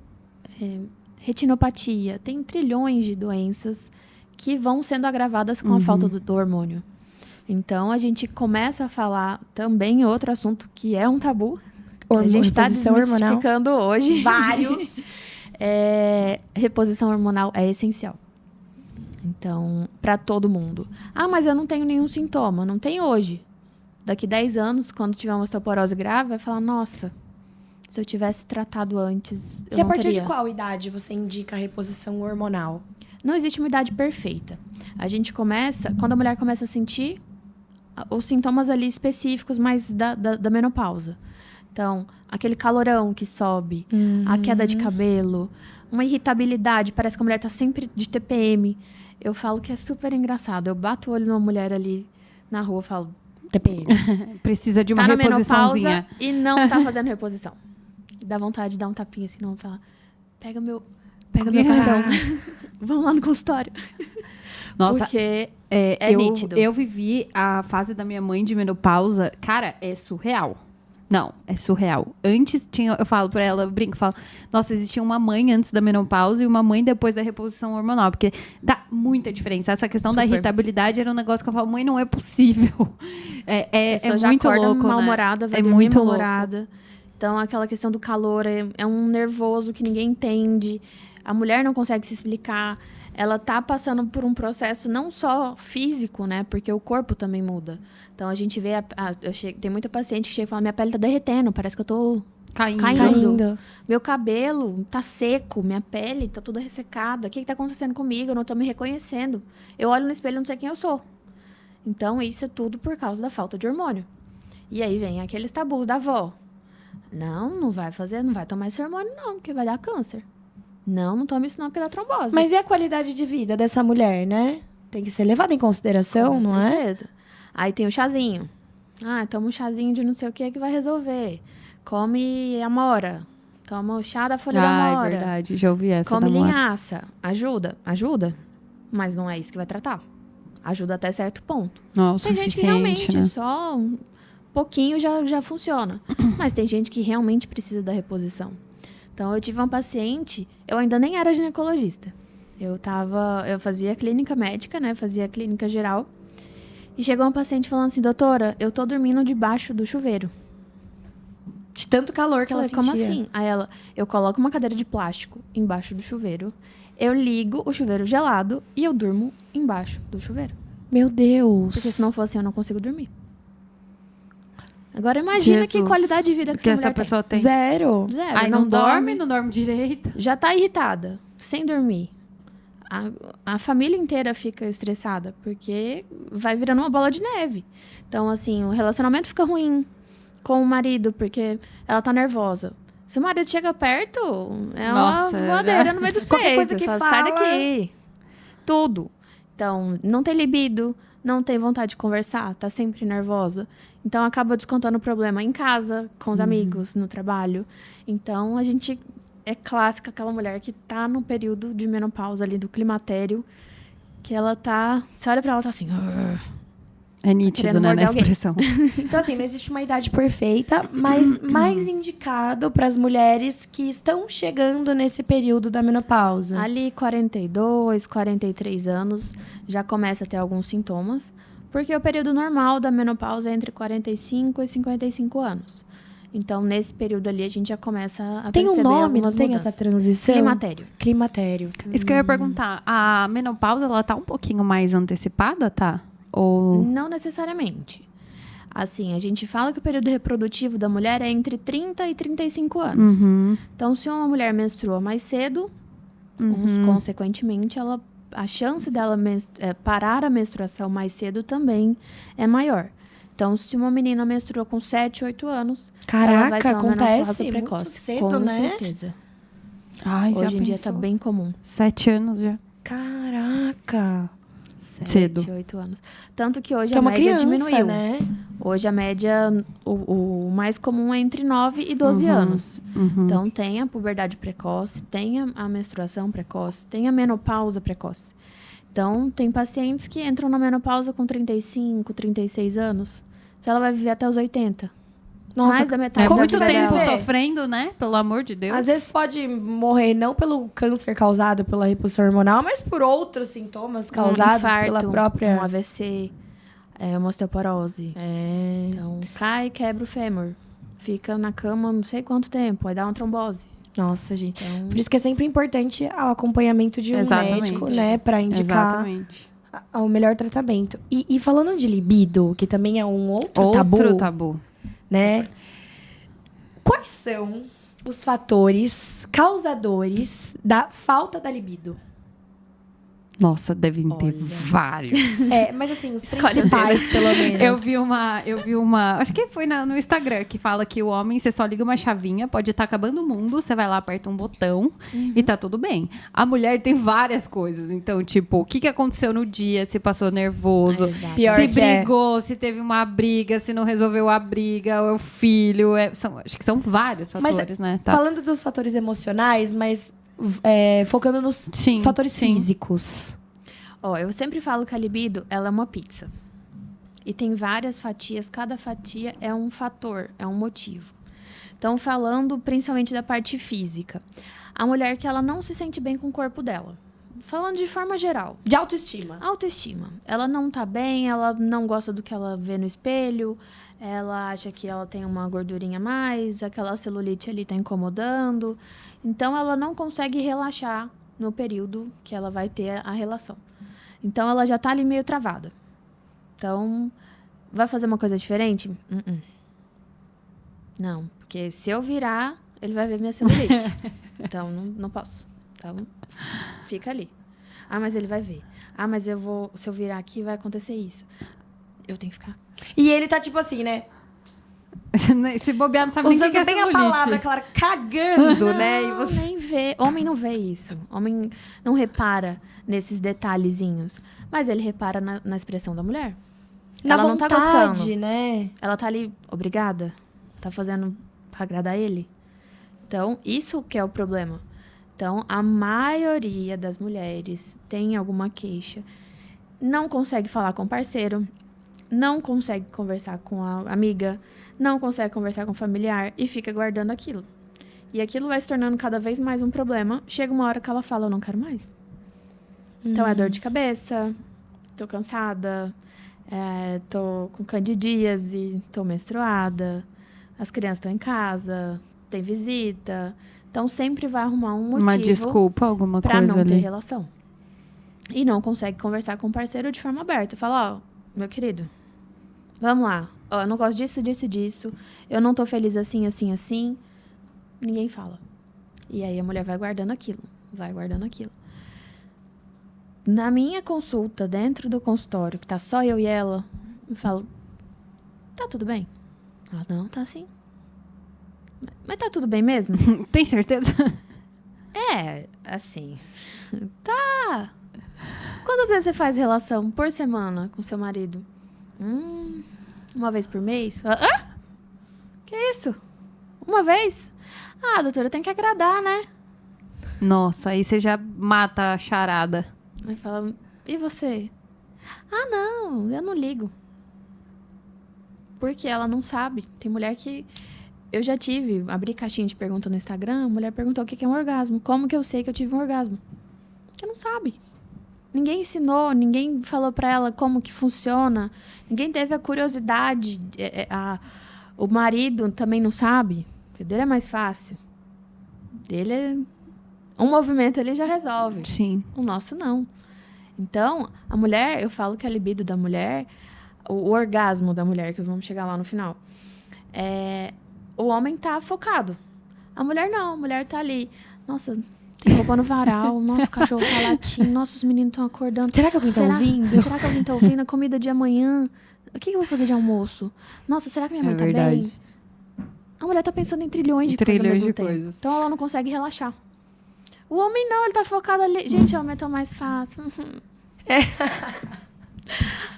retinopatia, tem trilhões de doenças que vão sendo agravadas com a falta do hormônio. Então, a gente começa a falar também outro assunto que é um tabu. A gente está Reposição hormonal. desmistificando hoje. Vários. Reposição hormonal é essencial. Então, para todo mundo. Ah, mas eu não tenho nenhum sintoma. Não tem hoje. Daqui 10 anos, quando tiver uma osteoporose grave, vai falar, nossa, se eu tivesse tratado antes, eu E a não partir teria. de qual idade você indica a reposição hormonal? Não existe uma idade perfeita. A gente começa, quando a mulher começa a sentir os sintomas ali específicos, mais da menopausa. Então, aquele calorão que sobe, a queda de cabelo, uma irritabilidade, parece que a mulher tá sempre de TPM. Eu falo que é super engraçado. Eu bato o olho numa mulher ali na rua e falo, TPM. Precisa de uma tá na reposiçãozinha. menopausa e não tá fazendo reposição. Dá vontade de dar um tapinha assim, não falar, pega meu cartão. Vamos lá no consultório. Nossa, Porque eu, nítido. eu vivi a fase da minha mãe de menopausa. Cara, é surreal. Não, é surreal. Antes tinha, eu falo pra ela, eu brinco, falo, nossa, existia uma mãe antes da menopausa e uma mãe depois da reposição hormonal, porque dá muita diferença. Essa questão da Super. irritabilidade era um negócio que eu falo, mãe, não é possível. É A pessoa já muito acorda louco, mal-humorada, né? vai É dormir muito louco. mal-humorada. Então, aquela questão do calor é um nervoso que ninguém entende. A mulher não consegue se explicar. Ela tá passando por um processo não só físico, né? Porque o corpo também muda. Então, a gente vê... tem muita paciente que chega e fala, minha pele tá derretendo, parece que eu tô Caindo. caindo. Meu cabelo tá seco, minha pele tá toda ressecada. O que tá acontecendo comigo? Eu não tô me reconhecendo. Eu olho no espelho e não sei quem eu sou. Então, isso é tudo por causa da falta de hormônio. E aí vem aqueles tabus da avó. Não vai tomar esse hormônio não, porque vai dar câncer. Não tome isso não, porque dá trombose. Mas e a qualidade de vida dessa mulher, né? Tem que ser levada em consideração, Com não é? certeza. Aí tem o chazinho. Toma um chazinho de não sei o que vai resolver. Come amora. Toma o chá da folha da Ah, amora. é verdade, já ouvi essa Come da Moara. linhaça. Ajuda. Mas não é isso que vai tratar. Ajuda até certo ponto. Nossa, Tem gente que suficiente, realmente né? só um pouquinho já funciona. Mas tem gente que realmente precisa da reposição. Então, eu tive uma paciente, eu ainda nem era ginecologista. Eu fazia clínica médica, né? Fazia clínica geral. E chegou uma paciente falando assim, doutora, eu tô dormindo debaixo do chuveiro. De tanto calor que ela Falei, sentia. como assim? Aí ela, eu coloco uma cadeira de plástico embaixo do chuveiro, eu ligo o chuveiro gelado e eu durmo embaixo do chuveiro. Meu Deus. Porque se não for assim, eu não consigo dormir. Agora imagina que Jesus, qualidade de vida que que essa mulher essa pessoa tem. Zero. tem. Zero. Aí não dorme, não dorme direito. Já tá irritada, sem dormir. A família inteira fica estressada, porque vai virando uma bola de neve. Então, assim, o relacionamento fica ruim com o marido, porque ela tá nervosa. Se o marido chega perto, é Nossa, uma voadeira no meio dos Qualquer peitos. coisa que Fala, sai fala- daqui. Tudo. Então, não tem libido, não tem vontade de conversar, tá sempre nervosa. Então, acaba descontando o problema em casa, com os amigos, no trabalho. Então, a gente... É clássica aquela mulher que tá no período de menopausa ali, do climatério, que ela tá... Você olha pra ela e tá assim... É nítido, querendo né, na morder alguém. expressão. Então, assim, não existe uma idade perfeita, mas mais indicado para as mulheres que estão chegando nesse período da menopausa. Ali, 42, 43 anos, já começa a ter alguns sintomas, porque o período normal da menopausa é entre 45 e 55 anos. Então, nesse período ali, a gente já começa a Tem um perceber nome, não algumas tem mudanças. essa transição? Climatério. Climatério. Isso que eu ia perguntar. A menopausa, ela tá um pouquinho mais antecipada, tá? Ou... Não necessariamente. Assim, a gente fala que o período reprodutivo da mulher é entre 30 e 35 anos. Uhum. Então, se uma mulher menstrua mais cedo, consequentemente, a chance dela parar a menstruação mais cedo também é maior. Então, se uma menina menstrua com 7, 8 anos, ela vai ter Caraca, uma menopausa acontece muito precoce. cedo, com né? certeza. Ai, já Hoje em dia tá pensou? bem comum. 7 anos já. Caraca. 7, Cedo. 8 anos. Tanto que hoje Que é a uma média criança, diminuiu. né? Hoje a média, o mais comum é entre 9 e 12 anos. Uhum. Então, tem a puberdade precoce, tem a menstruação precoce, tem a menopausa precoce. Então, tem pacientes que entram na menopausa com 35, 36 anos. Se ela vai viver até os 80. Nossa, Mais da metade É como da muito que vai vida tempo dela. viver? sofrendo, né? Pelo amor de Deus. às vezes pode morrer não pelo câncer causado pela reposição hormonal, mas por outros sintomas causados um infarto, pela própria... um AVC. uma osteoporose. Então, cai, quebra o fêmur. Fica na cama não sei quanto tempo, aí dá uma trombose. Nossa, gente. Então, Por isso que é sempre importante o acompanhamento de um Exatamente. médico, né? Pra indicar Exatamente. o melhor tratamento. E falando de libido, que também é um outro tabu, né? Quais são os fatores causadores da falta da libido? Nossa, devem ter vários. Mas assim, os Escolhe principais, pelo menos. Eu vi uma, acho que foi no Instagram, que fala que o homem, você só liga uma chavinha, pode estar acabando o mundo, você vai lá, aperta um botão e tá tudo bem. A mulher tem várias coisas, então, tipo, o que aconteceu no dia, se passou nervoso, Pior se que é. brigou, se teve uma briga, se não resolveu a briga, ou o filho, acho que são vários fatores, né? Tá. Falando dos fatores emocionais, mas focando nos Sim, fatores sim. físicos. Ó, eu sempre falo que a libido, ela é uma pizza. E tem várias fatias, cada fatia é um fator, é um motivo. Então, falando principalmente da parte física. A mulher que ela não se sente bem com o corpo dela. Falando de forma geral. De autoestima. Autoestima. Ela não tá bem, ela não gosta do que ela vê no espelho, ela acha que ela tem uma gordurinha a mais, aquela celulite ali tá incomodando. Então, ela não consegue relaxar no período que ela vai ter a relação. Então, ela já tá ali meio travada. Então, vai fazer uma coisa diferente? Não, porque se eu virar, ele vai ver minha celulite. Então, não posso. Então, fica ali. Ah, mas ele vai ver. Ah, mas se eu virar aqui, vai acontecer isso. Eu tenho que ficar. E ele tá tipo assim, né? Se bobear, não sabe nem o Usando que é bem a celulite. palavra, claro, cagando, né? E Não, você... nem vê. Homem não vê isso. Homem não repara nesses detalhezinhos. Mas ele repara na expressão da mulher. Na ela vontade, não tá gostando. né? Ela tá ali, obrigada. Tá fazendo pra agradar ele. Então, isso que é o problema. Então, a maioria das mulheres tem alguma queixa. Não consegue falar com o parceiro. Não consegue conversar com a amiga. Não consegue conversar com o familiar. E fica guardando aquilo. E aquilo vai se tornando cada vez mais um problema. Chega uma hora que ela fala, eu não quero mais. Então, é dor de cabeça. Tô cansada. Tô com candidíase. Tô menstruada. As crianças estão em casa. Tem visita. Então, sempre vai arrumar um motivo Uma desculpa, alguma pra coisa não ter ali. relação. E não consegue conversar com o parceiro de forma aberta. Fala, ó, meu querido, vamos lá. Ó, eu não gosto disso, disso, disso. Eu não tô feliz assim, assim, assim. Ninguém fala. E aí a mulher vai guardando aquilo. Vai guardando aquilo. Na minha consulta, dentro do consultório, que tá só eu e ela, eu falo, tá tudo bem? Ela, não, tá sim. Mas tá tudo bem mesmo? Tem certeza? Assim. Tá. Quantas vezes você faz relação por semana com seu marido? Uma vez por mês? Hã? Que isso? Uma vez? Ah, doutora, tem que agradar, né? Nossa, aí você já mata a charada. Aí fala, e você? Ah, não, eu não ligo. Porque ela não sabe. Tem mulher que... Eu já abri caixinha de pergunta no Instagram, a mulher perguntou o que é um orgasmo. Como que eu sei que eu tive um orgasmo? Você não sabe. Ninguém ensinou, ninguém falou pra ela como que funciona. Ninguém teve a curiosidade. O marido também não sabe. O dele é mais fácil. Dele é... Um movimento ele já resolve. Sim. O nosso não. Então, a mulher, eu falo que a libido da mulher, o orgasmo da mulher, que vamos chegar lá no final, o homem tá focado. A mulher não, a mulher tá ali. Nossa, tem roupa no varal, nosso cachorro tá latindo, nossos meninos estão acordando. Será que alguém tá ouvindo? Será que alguém tá ouvindo? A comida de amanhã? O que eu vou fazer de almoço? Nossa, será que minha mãe tá verdade. bem? A mulher tá pensando em trilhões de coisas ao Trilhões mesmo de tempo. coisas. Então ela não consegue relaxar. O homem não, ele tá focado ali. Gente, o homem é tão mais fácil.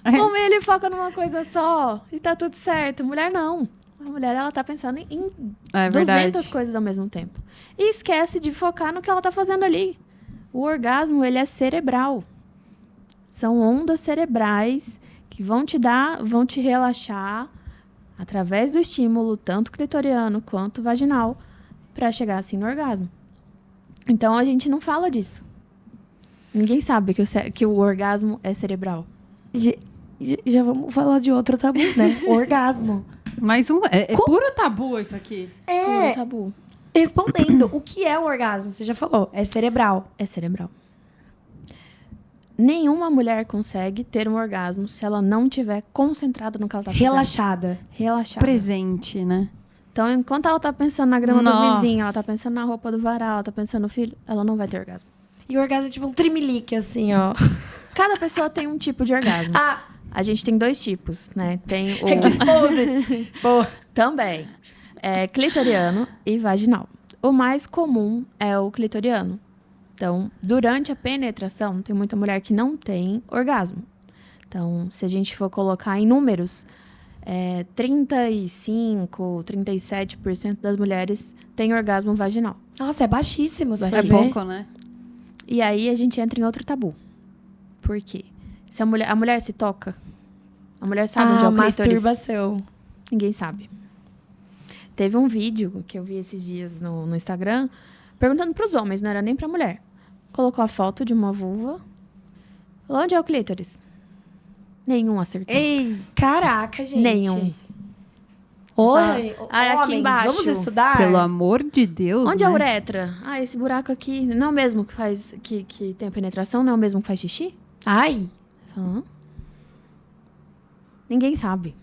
O homem, ele foca numa coisa só e tá tudo certo. Mulher, não. A mulher, ela tá pensando em É 200 verdade. coisas ao mesmo tempo. E esquece de focar no que ela tá fazendo ali. O orgasmo, ele é cerebral. São ondas cerebrais que vão te relaxar através do estímulo, tanto clitoriano quanto vaginal, pra chegar assim no orgasmo. Então, a gente não fala disso. Ninguém sabe que o orgasmo é cerebral. já vamos falar de outro tabu, né? O orgasmo. Mais um. É puro tabu isso aqui. Puro tabu. Respondendo, o que é o orgasmo? Você já falou, é cerebral. É cerebral. Nenhuma mulher consegue ter um orgasmo se ela não estiver concentrada no que ela tá fazendo. Relaxada. Relaxada. Presente, né? Então, enquanto ela tá pensando na grama do Nossa. vizinho, ela tá pensando na roupa do varal, ela tá pensando no filho, ela não vai ter orgasmo. E o orgasmo é tipo um trimelique, assim, ó. Cada pessoa tem um tipo de orgasmo. Ah, A gente tem 2 tipos, né? Tem o... exposed. Boa. Também. É clitoriano e vaginal. O mais comum é o clitoriano. Então, durante a penetração, tem muita mulher que não tem orgasmo. Então, se a gente for colocar em números, 35%, 37% das mulheres têm orgasmo vaginal. Nossa, é baixíssimo. Se É for ver. pouco, né? E aí, a gente entra em outro tabu. Por quê? Se a mulher se toca, a mulher sabe onde é o clítoris. Masturbação. Ninguém sabe. Teve um vídeo que eu vi esses dias no Instagram, perguntando pros homens, não era nem pra mulher. Colocou a foto de uma vulva. Falou, onde é o clítoris? Nenhum acertou. Ei, Caraca, gente. Nenhum. Oi, aqui homens, embaixo. vamos estudar? pelo amor de Deus, Onde é a né? uretra? Ah, esse buraco aqui não é o mesmo que faz que tem a penetração? Não é o mesmo que faz xixi? Ai, Hã? Ninguém sabe.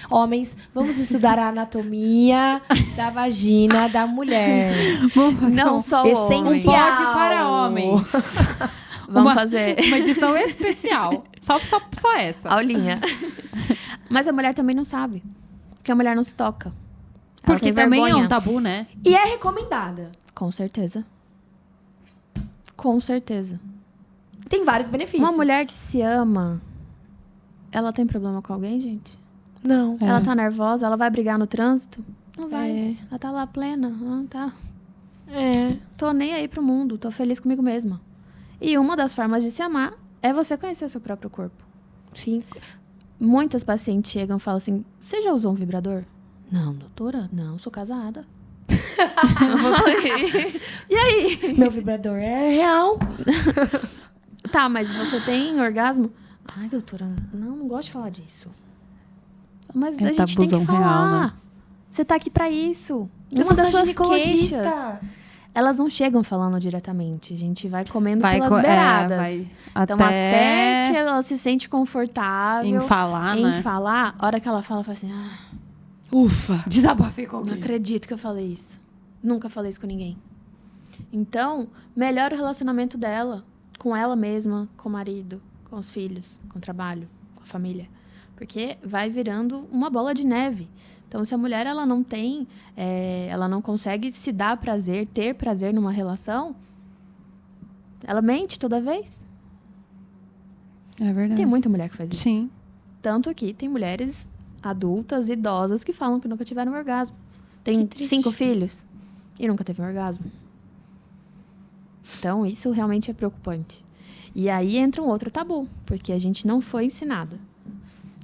homens, vamos estudar a anatomia da vagina da mulher. Vamos fazer Não só o homem. um Essencial. pod para homens. Vamos Uma- fazer Uma edição especial. Só essa. aulinha. Mas a mulher também não sabe. Porque a mulher não se toca. Ela Porque tem também é vergonha. um tabu, né? E é recomendada. Com certeza. Com certeza. Tem vários benefícios. Uma mulher que se ama, ela tem problema com alguém, gente? Não. É. Ela tá nervosa, ela vai brigar no trânsito? Não vai. É. Ela tá lá plena. Ah, tá. É. Tô nem aí pro mundo, tô feliz comigo mesma. E uma das formas de se amar é você conhecer seu próprio corpo. Sim. Muitas pacientes chegam e falam assim, você já usou um vibrador? Não, doutora, não, sou casada. Eu vou e aí? Meu vibrador é real. Tá, mas você tem orgasmo? Ai, doutora, não gosto de falar disso. Mas É a gente tem que tabuzão falar. real, né? Você tá aqui pra isso. Eu Uma sou das suas ginecologista. queixas, elas não chegam falando diretamente. A gente vai comendo Vai, pelas beiradas. vai Então, até que ela se sente confortável em falar, em né? falar, a hora que ela fala assim, ah, Ufa, desabafei com não alguém. acredito que eu falei isso. Nunca falei isso com ninguém. Então, melhora o relacionamento dela com ela mesma, com o marido, com os filhos, com o trabalho, com a família. Porque vai virando uma bola de neve. Então, se a mulher ela não tem, ela não consegue se dar prazer, ter prazer numa relação, ela mente toda vez. É verdade. Tem muita mulher que faz isso. Sim. Tanto que tem mulheres adultas, idosas, que falam que nunca tiveram orgasmo. Tem Que triste. 5 filhos e nunca teve um orgasmo. Então, isso realmente é preocupante. E aí entra um outro tabu, porque a gente não foi ensinada.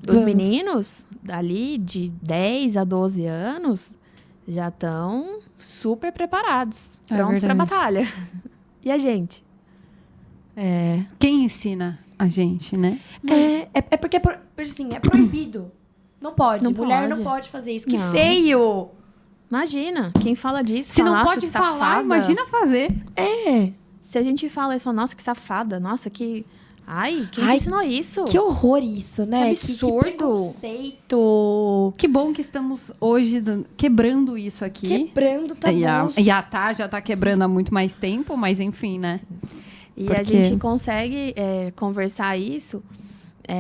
Os Vamos. meninos, dali de 10 a 12 anos, já estão super preparados, É prontos para verdade. batalha. E a gente? É. Quem ensina a gente, né? É porque assim, é proibido. Não pode. Não Mulher pode. não pode fazer isso. Que Não. feio! Imagina, quem fala disso, Se fala, não "Nossa, pode que falar, safada." imagina fazer. É. Se a gente fala e fala, nossa, que safada, nossa, que... Ai, quem te Ai, ensinou isso? Que horror isso, né? Que absurdo. Que preconceito. Que bom que estamos hoje quebrando isso aqui. Quebrando tabus. E a Tá já tá quebrando há muito mais tempo, mas enfim, né? E Porque- a gente consegue conversar isso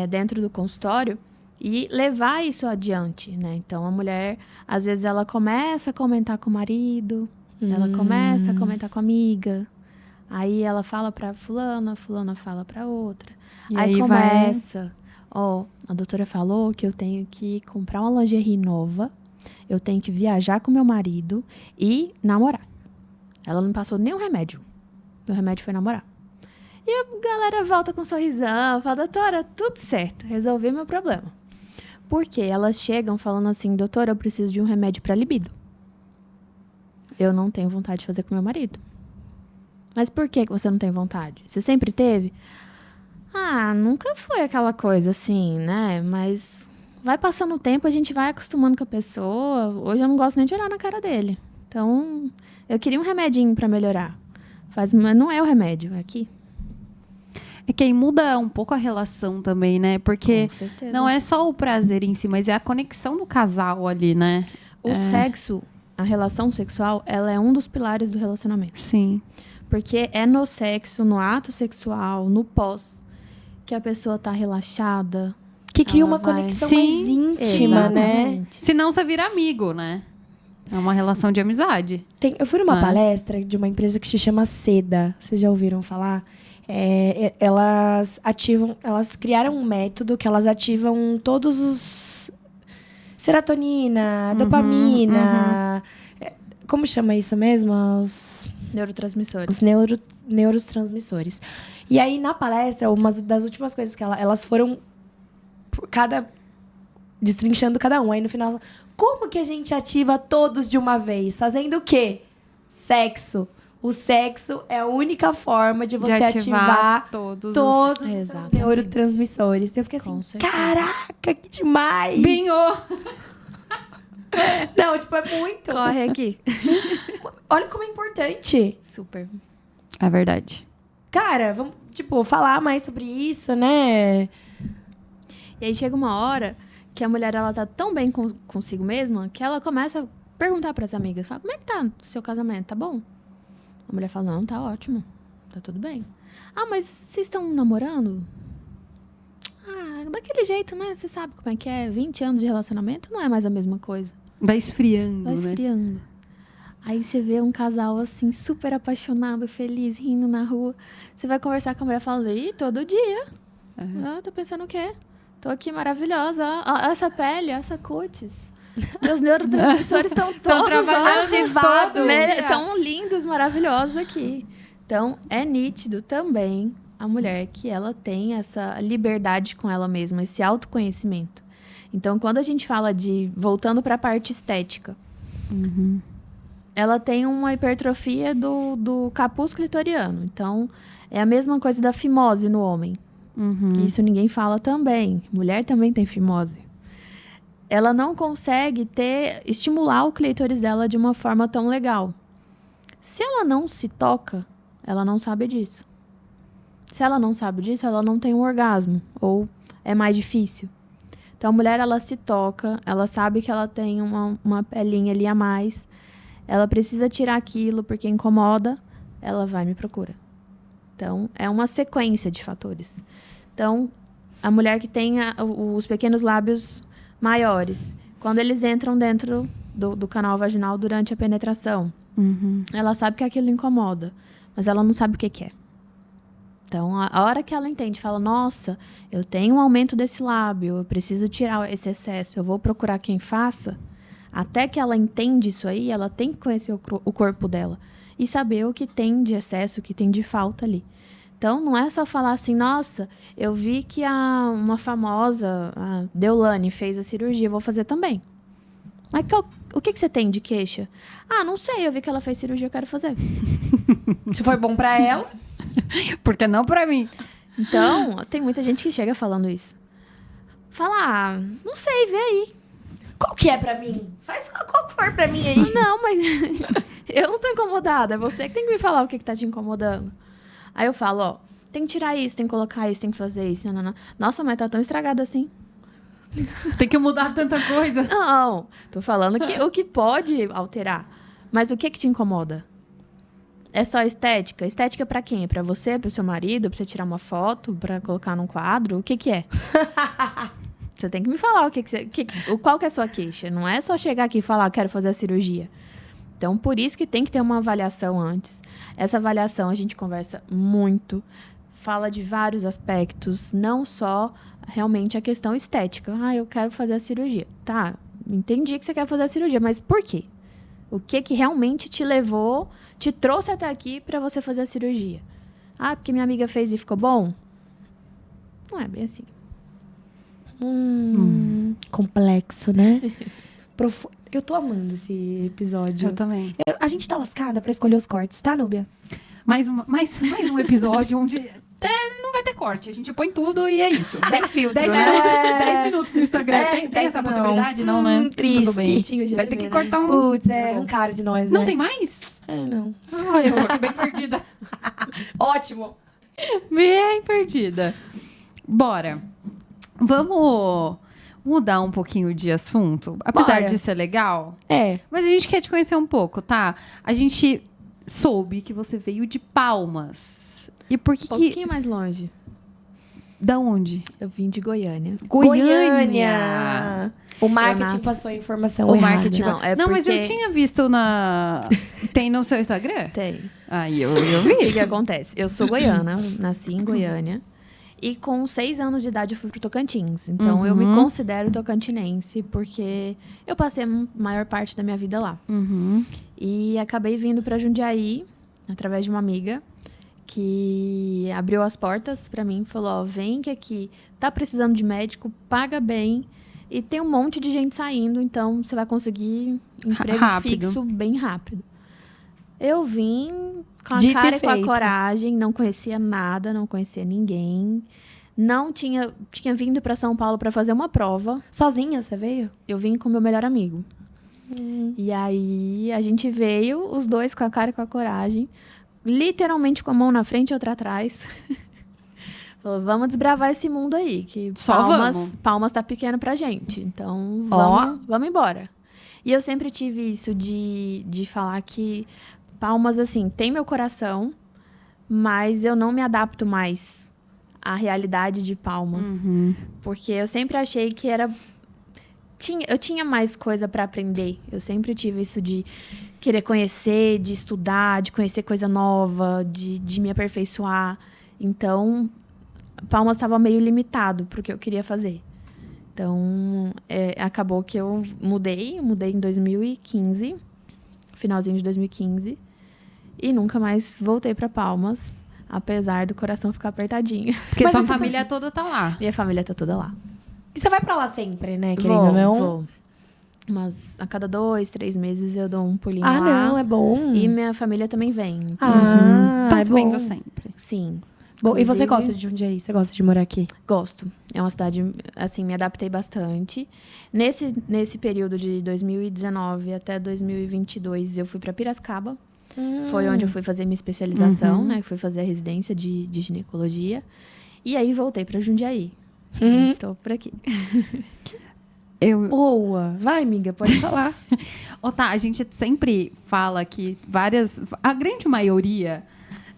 dentro do consultório e levar isso adiante, né? Então, a mulher, às vezes, ela começa a comentar com o marido, ela começa a comentar com a amiga, aí ela fala pra fulana fala pra outra. E aí aí começa, a doutora falou que eu tenho que comprar uma lingerie nova, eu tenho que viajar com meu marido e namorar. Ela não passou nenhum remédio. Meu remédio foi namorar. E a galera volta com um sorrisão, fala, doutora, tudo certo, resolvi meu problema. Porque elas chegam falando assim, doutora, eu preciso de um remédio para libido. Eu não tenho vontade de fazer com meu marido. Mas por que você não tem vontade? Você sempre teve? Nunca foi aquela coisa assim, né? Mas vai passando o tempo, a gente vai acostumando com a pessoa. Hoje eu não gosto nem de olhar na cara dele. Então, eu queria um remedinho pra melhorar. Mas não é o remédio, é aqui. É que aí muda um pouco a relação também, né? Porque Com certeza. não é só o prazer em si, mas é a conexão do casal ali, né? O sexo, a relação sexual, ela é um dos pilares do relacionamento. Sim. Porque é no sexo, no ato sexual, no pós, que a pessoa tá relaxada. Que cria Ela uma vai- conexão Sim, mais íntima, né? Exatamente. Senão você vira amigo, né? É uma relação de amizade. Eu fui numa Ah. palestra de uma empresa que se chama Seda. Vocês já ouviram falar? Elas criaram um método que elas ativam todos os serotonina, dopamina. Como chama isso mesmo? Os Neurotransmissores. neurotransmissores. E aí, na palestra, uma das últimas coisas que elas foram destrinchando cada um. Aí, no final, como que a gente ativa todos de uma vez? Fazendo o quê? Sexo. O sexo é a única forma de você ativar todos todos os seus Exatamente. neurotransmissores. Eu fiquei assim, Com certeza. caraca, que demais! Binhou! Não, tipo, é muito. Corre aqui. Olha como é importante. Super. É verdade. Cara, vamos, tipo, falar mais sobre isso, né? E aí chega uma hora que a mulher ela tá tão bem consigo mesma que ela começa a perguntar pras amigas, fala, como é que tá o seu casamento? Tá bom? A mulher fala, não, tá ótimo. Tá tudo bem. Mas vocês estão namorando? Daquele jeito, né? Você sabe como é que é. 20 anos de relacionamento não é mais a mesma coisa. Vai esfriando, Vai né? esfriando. Aí você vê um casal assim, super apaixonado, feliz, rindo na rua. Você vai conversar com a mulher falando, ih, todo dia. Tô pensando o quê? Tô aqui maravilhosa. Ó, essa pele, essa cutis. Meus neurotransmissores estão todos trabalhando ativados. Estão lindos, maravilhosos aqui. Então, é nítido também a mulher que ela tem essa liberdade com ela mesma, esse autoconhecimento. Então, quando a gente fala voltando para a parte estética, ela tem uma hipertrofia do capuz clitoriano. Então, é a mesma coisa da fimose no homem. Isso ninguém fala também. Mulher também tem fimose. Ela não consegue estimular o clítoris dela de uma forma tão legal. Se ela não se toca, ela não sabe disso. Se ela não sabe disso, ela não tem um orgasmo. Ou é mais difícil. Então, a mulher, ela se toca, ela sabe que ela tem uma pelinha ali a mais. Ela precisa tirar aquilo porque incomoda, ela vai e me procura. Então, é uma sequência de fatores. Então, a mulher que tem os pequenos lábios maiores, quando eles entram dentro do canal vaginal durante a penetração, ela sabe que aquilo incomoda, mas ela não sabe o que é. Então, a hora que ela entende, fala, nossa, eu tenho um aumento desse lábio, eu preciso tirar esse excesso, eu vou procurar quem faça. Até que ela entende isso aí, ela tem que conhecer o corpo dela e saber o que tem de excesso, o que tem de falta ali. Então, não é só falar assim, nossa, eu vi que uma famosa, a Deolane, fez a cirurgia, eu vou fazer também. Mas o que você tem de queixa? Não sei, eu vi que ela fez cirurgia, eu quero fazer. Se foi bom pra ela. Porque não pra mim. Então, tem muita gente que chega falando isso. Fala, não sei, vê aí. Qual que é pra mim? Faz qual que for pra mim aí. Não, mas eu não tô incomodada, é você que tem que me falar o que tá te incomodando. Aí eu falo, tem que tirar isso, tem que colocar isso, tem que fazer isso. Não. Nossa, mas tá tão estragada assim. Tem que mudar tanta coisa. Não, tô falando que o que pode alterar. Mas o que te incomoda? É só estética? Estética pra quem? É pra você, pro seu marido, pra você tirar uma foto, pra colocar num quadro? O que é? Você tem que me falar qual que é a sua queixa. Não é só chegar aqui e falar, quero fazer a cirurgia. Então, por isso que tem que ter uma avaliação antes. Essa avaliação a gente conversa muito, fala de vários aspectos, não só realmente a questão estética. Eu quero fazer a cirurgia. Tá, entendi que você quer fazer a cirurgia, mas por quê? O que realmente te levou, te trouxe até aqui para você fazer a cirurgia? Porque minha amiga fez e ficou bom? Não é bem assim. Complexo, né? Eu tô amando esse episódio. Eu também. A gente tá lascada pra escolher os cortes, tá, Núbia? Mais um episódio onde não vai ter corte. A gente põe tudo e é isso. Sem filtro, 10 né? minutos, 10 minutos no Instagram. Tem essa não. possibilidade? Não, né? Triste. Tudo bem. Tinha Vai ter que né? cortar um... Putz, arrancaram de nós, né? Não tem mais? Não. Ai, eu fiquei bem perdida. Ótimo. Bem perdida. Bora. Vamos mudar um pouquinho de assunto? Apesar Bora. de ser legal. É. Mas a gente quer te conhecer um pouco, tá? A gente soube que você veio de Palmas. E por que Um pouquinho mais longe. Da onde? Eu vim de Goiânia. Goiânia. O marketing nasci- passou a informação O errada. marketing. Não, é Não, mas eu porque- tinha visto na... Tem no seu Instagram? Tem. Aí eu O que vi. que acontece? Eu sou goiana, nasci em Goiânia. E com 6 anos de idade eu fui pro Tocantins. Então eu me Uhum. considero tocantinense, porque eu passei a maior parte da minha vida lá. Uhum. E acabei vindo para Jundiaí, através de uma amiga, que abriu as portas para mim, falou, ó, vem que aqui tá precisando de médico, paga bem, e tem um monte de gente saindo, então você vai conseguir emprego Rápido. fixo bem rápido. Eu vim com a Dito e cara e com a feito. coragem, não conhecia nada, não conhecia ninguém. Não tinha vindo para São Paulo para fazer uma prova. Sozinha você veio? Eu vim com meu melhor amigo. E aí a gente veio, os dois com a cara e com a coragem, literalmente com a mão na frente e outra atrás. Falou, vamos desbravar esse mundo aí, que Só vamos. Palmas tá pequeno pra gente. Então, Ó. vamos embora. E eu sempre tive isso de falar que Palmas, assim, tem meu coração, mas eu não me adapto mais à realidade de Palmas. Uhum. Porque eu sempre achei que era... Eu tinha mais coisa para aprender. Eu sempre tive isso de querer conhecer, de estudar, de conhecer coisa nova, de me aperfeiçoar. Então, Palmas estava meio limitado para o que eu queria fazer. Então, acabou que eu mudei em 2015, finalzinho de 2015, e nunca mais voltei para Palmas, apesar do coração ficar apertadinho. Porque Mas sua você família toda tá lá. Minha família tá toda lá. E você vai pra lá sempre, né? Querendo ou não? Vou. Mas a cada 2, 3 meses eu dou um pulinho Ah, lá. não, é bom. E minha família também vem. Então, Estão é se bom. vendo sempre. sim, Bom, e você Inclusive- gosta de Jundiaí? Você gosta de morar aqui? gosto. É uma cidade, assim, me adaptei bastante. Nesse período de 2019 até 2022, eu fui para Piracicaba. Foi onde eu fui fazer minha especialização, né? Fui fazer a residência de ginecologia. E aí voltei para Jundiaí. Tô por aqui. Eu... Boa. Vai, amiga, pode falar. Ô, tá, a gente sempre fala que a grande maioria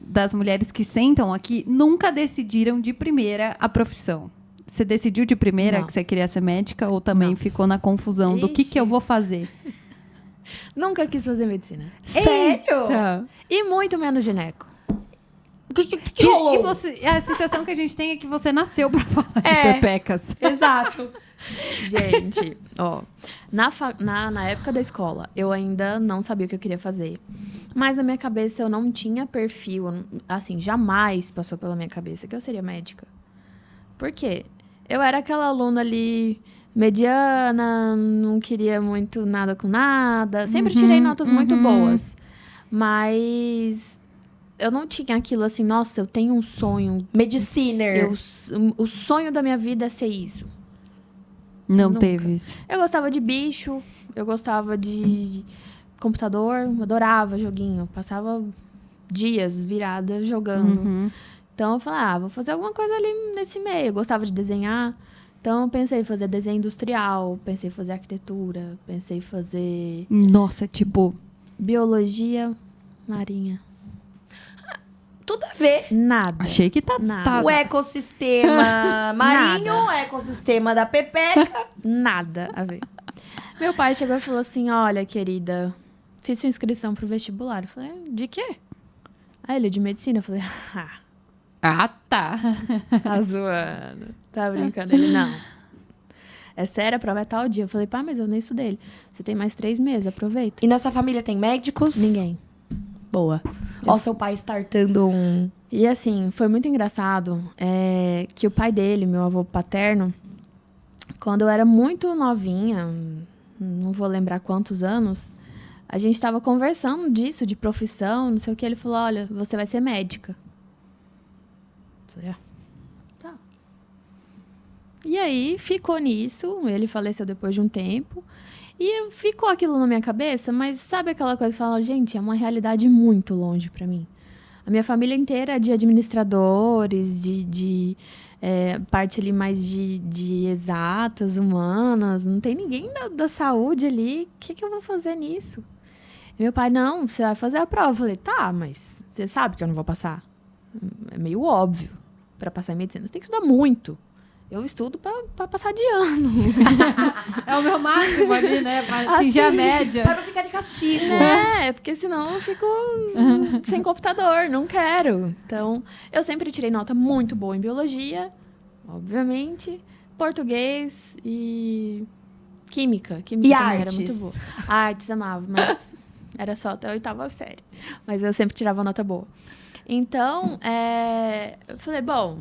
das mulheres que sentam aqui nunca decidiram de primeira a profissão. Você decidiu de primeira Não. que você queria ser médica ou também Não. ficou na confusão do que eu vou fazer? Nunca quis fazer medicina. Sério? Tá. E muito menos gineco. O que rolou? E você, a sensação que a gente tem é que você nasceu pra falar de É. pepecas. Exato. Gente, ó, na época da escola, eu ainda não sabia o que eu queria fazer. Mas na minha cabeça eu não tinha perfil, assim, jamais passou pela minha cabeça que eu seria médica. Por quê? Eu era aquela aluna ali mediana, não queria muito nada com nada. Sempre tirei notas muito boas. Mas eu não tinha aquilo assim, nossa, eu tenho um sonho. Mediciner. O sonho da minha vida é ser isso. Não Nunca. teve isso. Eu gostava de bicho, eu gostava de computador, adorava joguinho. Passava dias virada jogando. Uhum. Então eu falei, vou fazer alguma coisa ali nesse meio. Eu gostava de desenhar. Então eu pensei em fazer desenho industrial, pensei em fazer arquitetura, pensei em fazer Nossa, tipo... biologia marinha. Tudo a ver. Nada. Achei que Nada. tá... O ecossistema marinho, o ecossistema da pepeca. Nada a ver. Meu pai chegou e falou assim, olha, querida, fiz sua inscrição pro vestibular. Eu falei, de quê? Aí ele, de medicina. Eu falei, Ah, tá. tá zoando. Tá brincando. Ele, não. É sério, a prova é tal dia. Eu falei, pá, mas eu nem estudei. Ele, você tem mais 3 meses, aproveita. E na sua família tem médicos? Ninguém. Boa. Ó, seu pai startando um... E assim, foi muito engraçado que o pai dele, meu avô paterno, quando eu era muito novinha, não vou lembrar quantos anos, a gente estava conversando disso, de profissão, não sei o que. Ele falou, olha, você vai ser médica. Eu falei, E aí, ficou nisso. Ele faleceu depois de um tempo. E ficou aquilo na minha cabeça, mas sabe aquela coisa que fala, gente, é uma realidade muito longe pra mim. A minha família inteira é de administradores, parte ali mais de exatas, humanas. Não tem ninguém da saúde ali. O que eu vou fazer nisso? E meu pai, não, você vai fazer a prova. Eu falei, tá, mas você sabe que eu não vou passar. É meio óbvio. Pra passar em medicina, você tem que estudar muito. Eu estudo pra passar de ano. É o meu máximo ali, né? Pra atingir a média. Pra não ficar de castigo. Porque senão eu fico sem computador, não quero. Então, eu sempre tirei nota muito boa em biologia, obviamente, português e química. Química E também artes? era muito boa. Artes, amava, mas era só até a 8ª série. Mas eu sempre tirava nota boa. Então, eu falei, bom,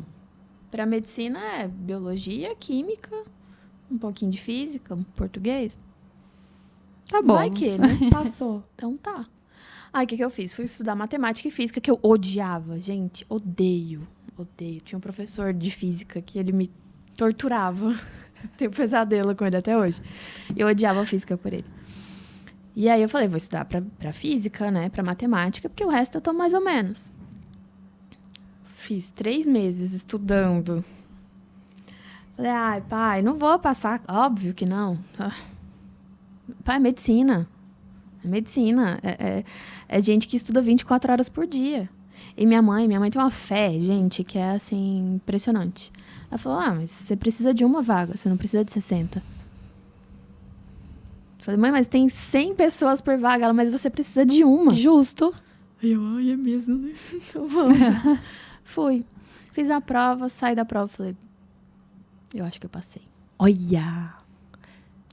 para medicina é biologia, química, um pouquinho de física, português. Tá bom. Vai que, né? Passou. Então tá. Aí o que eu fiz? Fui estudar matemática e física, que eu odiava. Gente, odeio. Tinha um professor de física que ele me torturava. Tenho pesadelo com ele até hoje. Eu odiava física por ele. E aí eu falei, vou estudar pra física, né? Pra matemática, porque o resto eu tô mais ou menos. Fiz 3 meses estudando. Falei, ai, pai, não vou passar. Óbvio que não. Pai, é medicina. É medicina. É gente que estuda 24 horas por dia. E minha mãe tem uma fé, gente, que é, assim, impressionante. Ela falou, mas você precisa de uma vaga, você não precisa de 60. Falei, mãe, mas tem 100 pessoas por vaga. Ela, mas você precisa de uma. Justo. Aí eu, é mesmo, né? Então vamos. Fui. Fiz a prova, saí da prova, falei, eu acho que eu passei. Olha.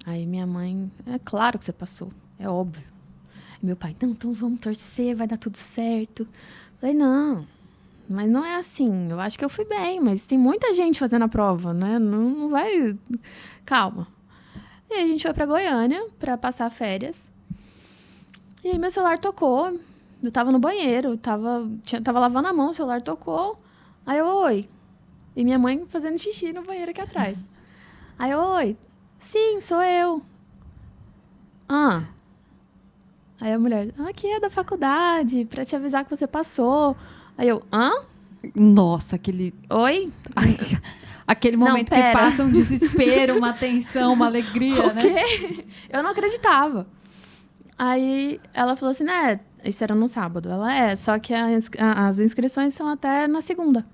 Aí minha mãe, é claro que você passou, é óbvio. E meu pai, não, então vamos torcer, vai dar tudo certo. Falei, não, mas não é assim, eu acho que eu fui bem, mas tem muita gente fazendo a prova, né? Não vai... Calma. E aí a gente foi pra Goiânia pra passar férias. E aí meu celular tocou. Eu tava no banheiro, tava lavando a mão, o celular tocou. Aí eu, oi. E minha mãe fazendo xixi no banheiro aqui atrás. Aí eu, oi. Sim, sou eu. Aí a mulher, aqui é da faculdade, pra te avisar que você passou. Aí eu, Nossa, aquele... Oi? Aquele momento que pera. passa um desespero, uma tensão, uma alegria, O né? quê? Eu não acreditava. Aí ela falou assim, né? Isso era no sábado. Ela só que as inscrições são até na segunda.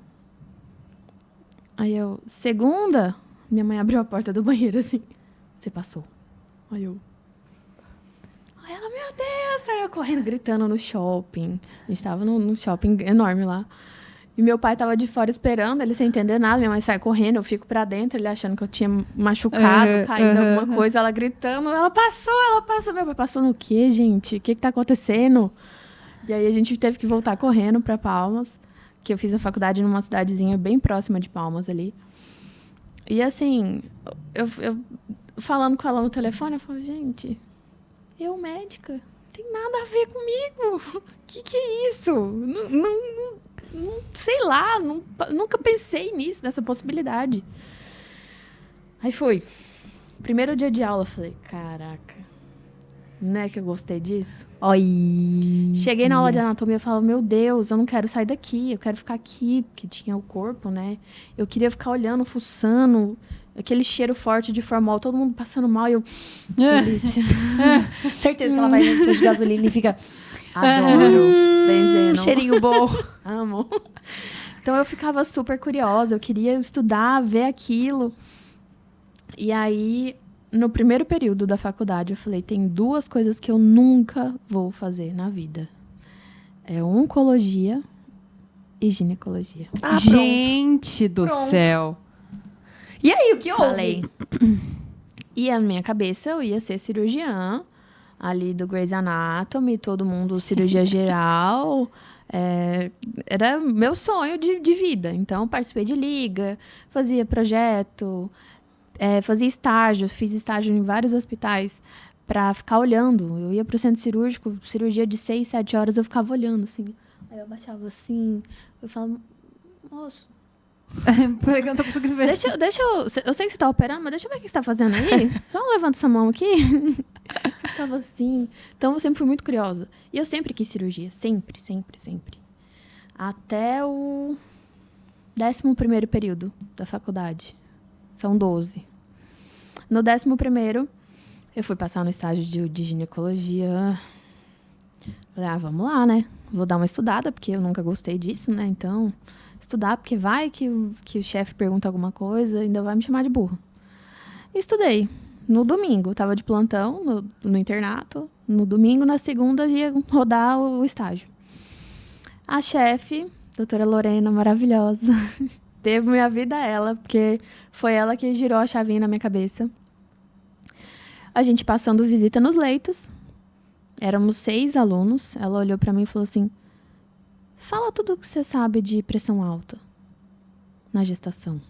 Aí eu, segunda? Minha mãe abriu a porta do banheiro assim. Você passou. Aí eu. Aí ela, meu Deus! Aí eu correndo, gritando no shopping. A gente tava num shopping enorme lá. E meu pai tava de fora esperando, ele sem entender nada. Minha mãe sai correndo, eu fico pra dentro, ele achando que eu tinha machucado, caído, alguma coisa. Ela gritando, ela passou. Meu pai, passou no quê, gente? O que tá acontecendo? E aí a gente teve que voltar correndo pra Palmas, que eu fiz a faculdade numa cidadezinha bem próxima de Palmas ali. E assim, eu falando com ela no telefone, eu falo, gente, eu médica, não tem nada a ver comigo. Que é isso? Não sei lá, nunca pensei nisso, nessa possibilidade. Aí fui. Primeiro dia de aula, falei, caraca, né que eu gostei disso? Oi. Cheguei na aula de anatomia e falava, meu Deus, eu não quero sair daqui, eu quero ficar aqui, porque tinha o corpo, né? Eu queria ficar olhando, fuçando, aquele cheiro forte de formol, todo mundo passando mal e eu, delícia. Certeza que ela vai no posto de gasolina e fica... Adoro. Benzeno. Cheirinho bom. Amo. Então eu ficava super curiosa, eu queria estudar, ver aquilo. E aí, no primeiro período da faculdade, eu falei, tem 2 coisas que eu nunca vou fazer na vida. É oncologia e ginecologia. Gente do Pronto. céu. E aí, o que houve? Falei. E na minha cabeça eu ia ser cirurgiã, ali do Grey's Anatomy, todo mundo cirurgia geral. Era meu sonho de vida. Então, participei de liga, fazia projeto, fazia estágio. Fiz estágio em vários hospitais para ficar olhando. Eu ia pro centro cirúrgico, cirurgia de 6, 7 horas, eu ficava olhando, assim. Aí eu abaixava assim, eu falava, moço, Peraí que eu não tô conseguindo ver. Eu sei que você tá operando, mas deixa eu ver o que você tá fazendo aí. Só levanta essa mão aqui. Ficava assim. Então, eu sempre fui muito curiosa. E eu sempre quis cirurgia. Sempre, sempre, sempre. Até o 11º período da faculdade. São 12. No 11º, eu fui passar no estágio de ginecologia. Falei, vamos lá, né? Vou dar uma estudada, porque eu nunca gostei disso, né? Então, estudar, porque vai que o chefe pergunta alguma coisa, ainda vai me chamar de burra. E estudei. No domingo, tava de plantão no internato. No domingo, na segunda, ia rodar o estágio. A chefe, doutora Lorena, maravilhosa, teve minha vida a ela, porque foi ela que girou a chavinha na minha cabeça. A gente passando visita nos leitos. Éramos 6 alunos. Ela olhou pra mim e falou assim, fala tudo o que você sabe de pressão alta na gestação.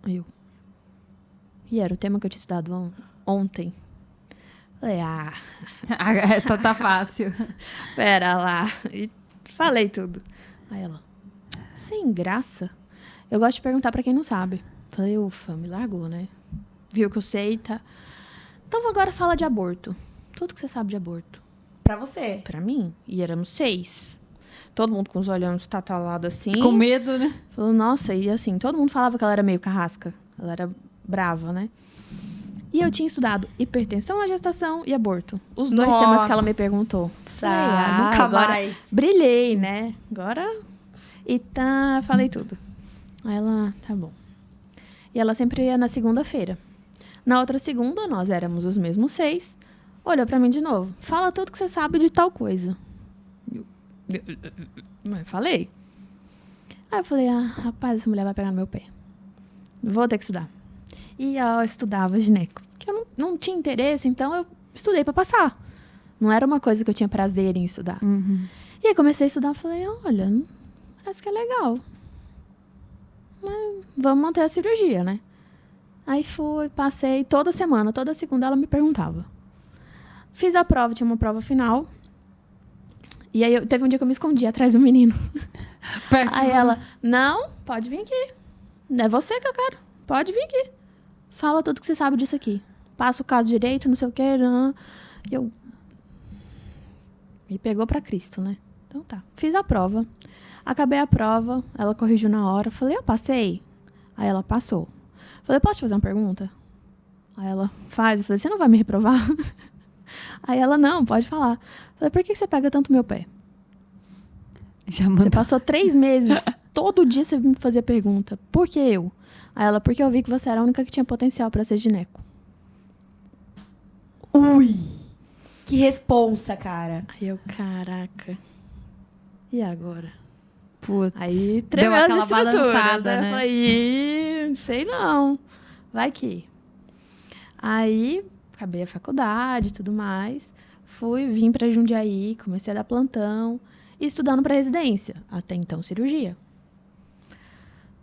Aí eu... E era o tema que eu tinha estudado ontem. Falei, Essa tá fácil. pera lá. E falei tudo. Aí ela, sem graça? Eu gosto de perguntar pra quem não sabe. Falei, ufa, me largou, né? Viu que eu sei, tá? Então agora fala de aborto. Tudo que você sabe de aborto. Pra você. Pra mim. E éramos 6. Todo mundo com os olhos tatalados assim. Com medo, né? Falou, nossa, e assim, todo mundo falava que ela era meio carrasca. Ela era brava, né? E eu tinha estudado hipertensão na gestação e aborto. Os dois temas que ela me perguntou. Falei, Nunca agora mais. brilhei, né? Agora... E falei tudo. Aí ela, tá bom. E ela sempre ia na segunda-feira. Na outra segunda, nós éramos os mesmos 6. Olhou pra mim de novo. Fala tudo que você sabe de tal coisa. Mas falei. Aí eu falei, rapaz, essa mulher vai pegar no meu pé. Vou ter que estudar. E eu estudava gineco. Porque eu não tinha interesse, então eu estudei pra passar. Não era uma coisa que eu tinha prazer em estudar. Uhum. E aí comecei a estudar, falei, olha, parece que é legal. Mas vamos manter a cirurgia, né? Aí fui, passei toda semana, toda segunda ela me perguntava. Fiz a prova, tinha uma prova final. E aí teve um dia que eu me escondi atrás do menino. Aí ela, não, pode vir aqui. É você que eu quero. Pode vir aqui. Fala tudo que você sabe disso aqui. Passa o caso direito, não sei o que. E eu... Me pegou pra Cristo, né? Então tá. Fiz a prova. Acabei a prova. Ela corrigiu na hora. Falei, eu passei. Aí ela passou. Falei, posso te fazer uma pergunta? Aí ela faz. Eu falei, você não vai me reprovar? Aí ela, não, pode falar. Falei, por que você pega tanto meu pé? Você passou 3 meses, todo dia você me fazia pergunta. Por que eu? Aí ela, porque eu vi que você era a única que tinha potencial pra ser gineco. Ui! Que responsa, cara. Aí eu, caraca. E agora? Putz. Aí Deu tremeu aquela as estruturas, balançada, né? Eu falei, sei não. Vai que. Aí, acabei a faculdade e tudo mais. Vim pra Jundiaí, comecei a dar plantão. E estudando pra residência. Até então, cirurgia.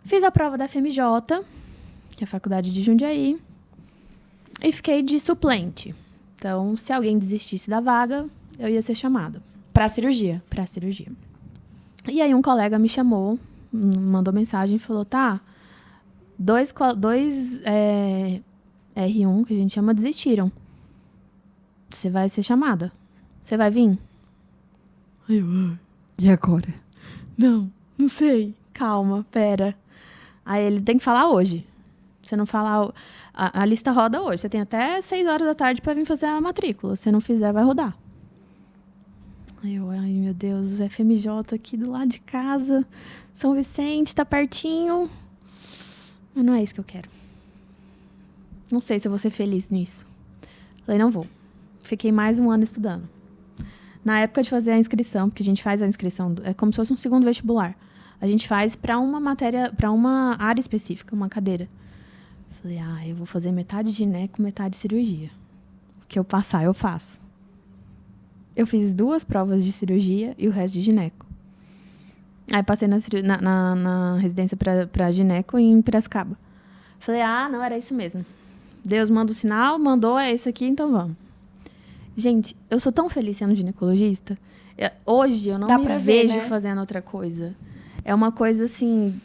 Fiz a prova da FMJ, que é a faculdade de Jundiaí. E fiquei de suplente. Então, se alguém desistisse da vaga, eu ia ser chamada. Pra cirurgia. Pra cirurgia. E aí um colega me chamou, mandou mensagem e falou, tá, 2 R1, que a gente chama, desistiram. Você vai ser chamada. Você vai vir? Aí eu, E agora? não sei. Calma, pera. Aí ele tem que falar hoje. Se não falar... A lista roda hoje. Você tem até 6 horas da tarde pra vir fazer a matrícula. Se não fizer, vai rodar. Aí eu, ai meu Deus, FMJ aqui do lado de casa. São Vicente, tá pertinho. Mas não é isso que eu quero. Não sei se eu vou ser feliz nisso. Falei, não vou. Fiquei mais 1 ano estudando. Na época de fazer a inscrição, porque a gente faz a inscrição, é como se fosse um segundo vestibular. A gente faz para uma matéria, para uma área específica, uma cadeira. Falei, eu vou fazer metade gineco, metade cirurgia. O que eu passar, eu faço. Eu fiz 2 provas de cirurgia e o resto de gineco. Aí passei na residência para gineco em Piracicaba. Falei, não, era isso mesmo. Deus manda o sinal, mandou, é isso aqui, então vamos. Gente, eu sou tão feliz sendo ginecologista. Hoje eu não me vejo fazendo outra coisa. É uma coisa, assim,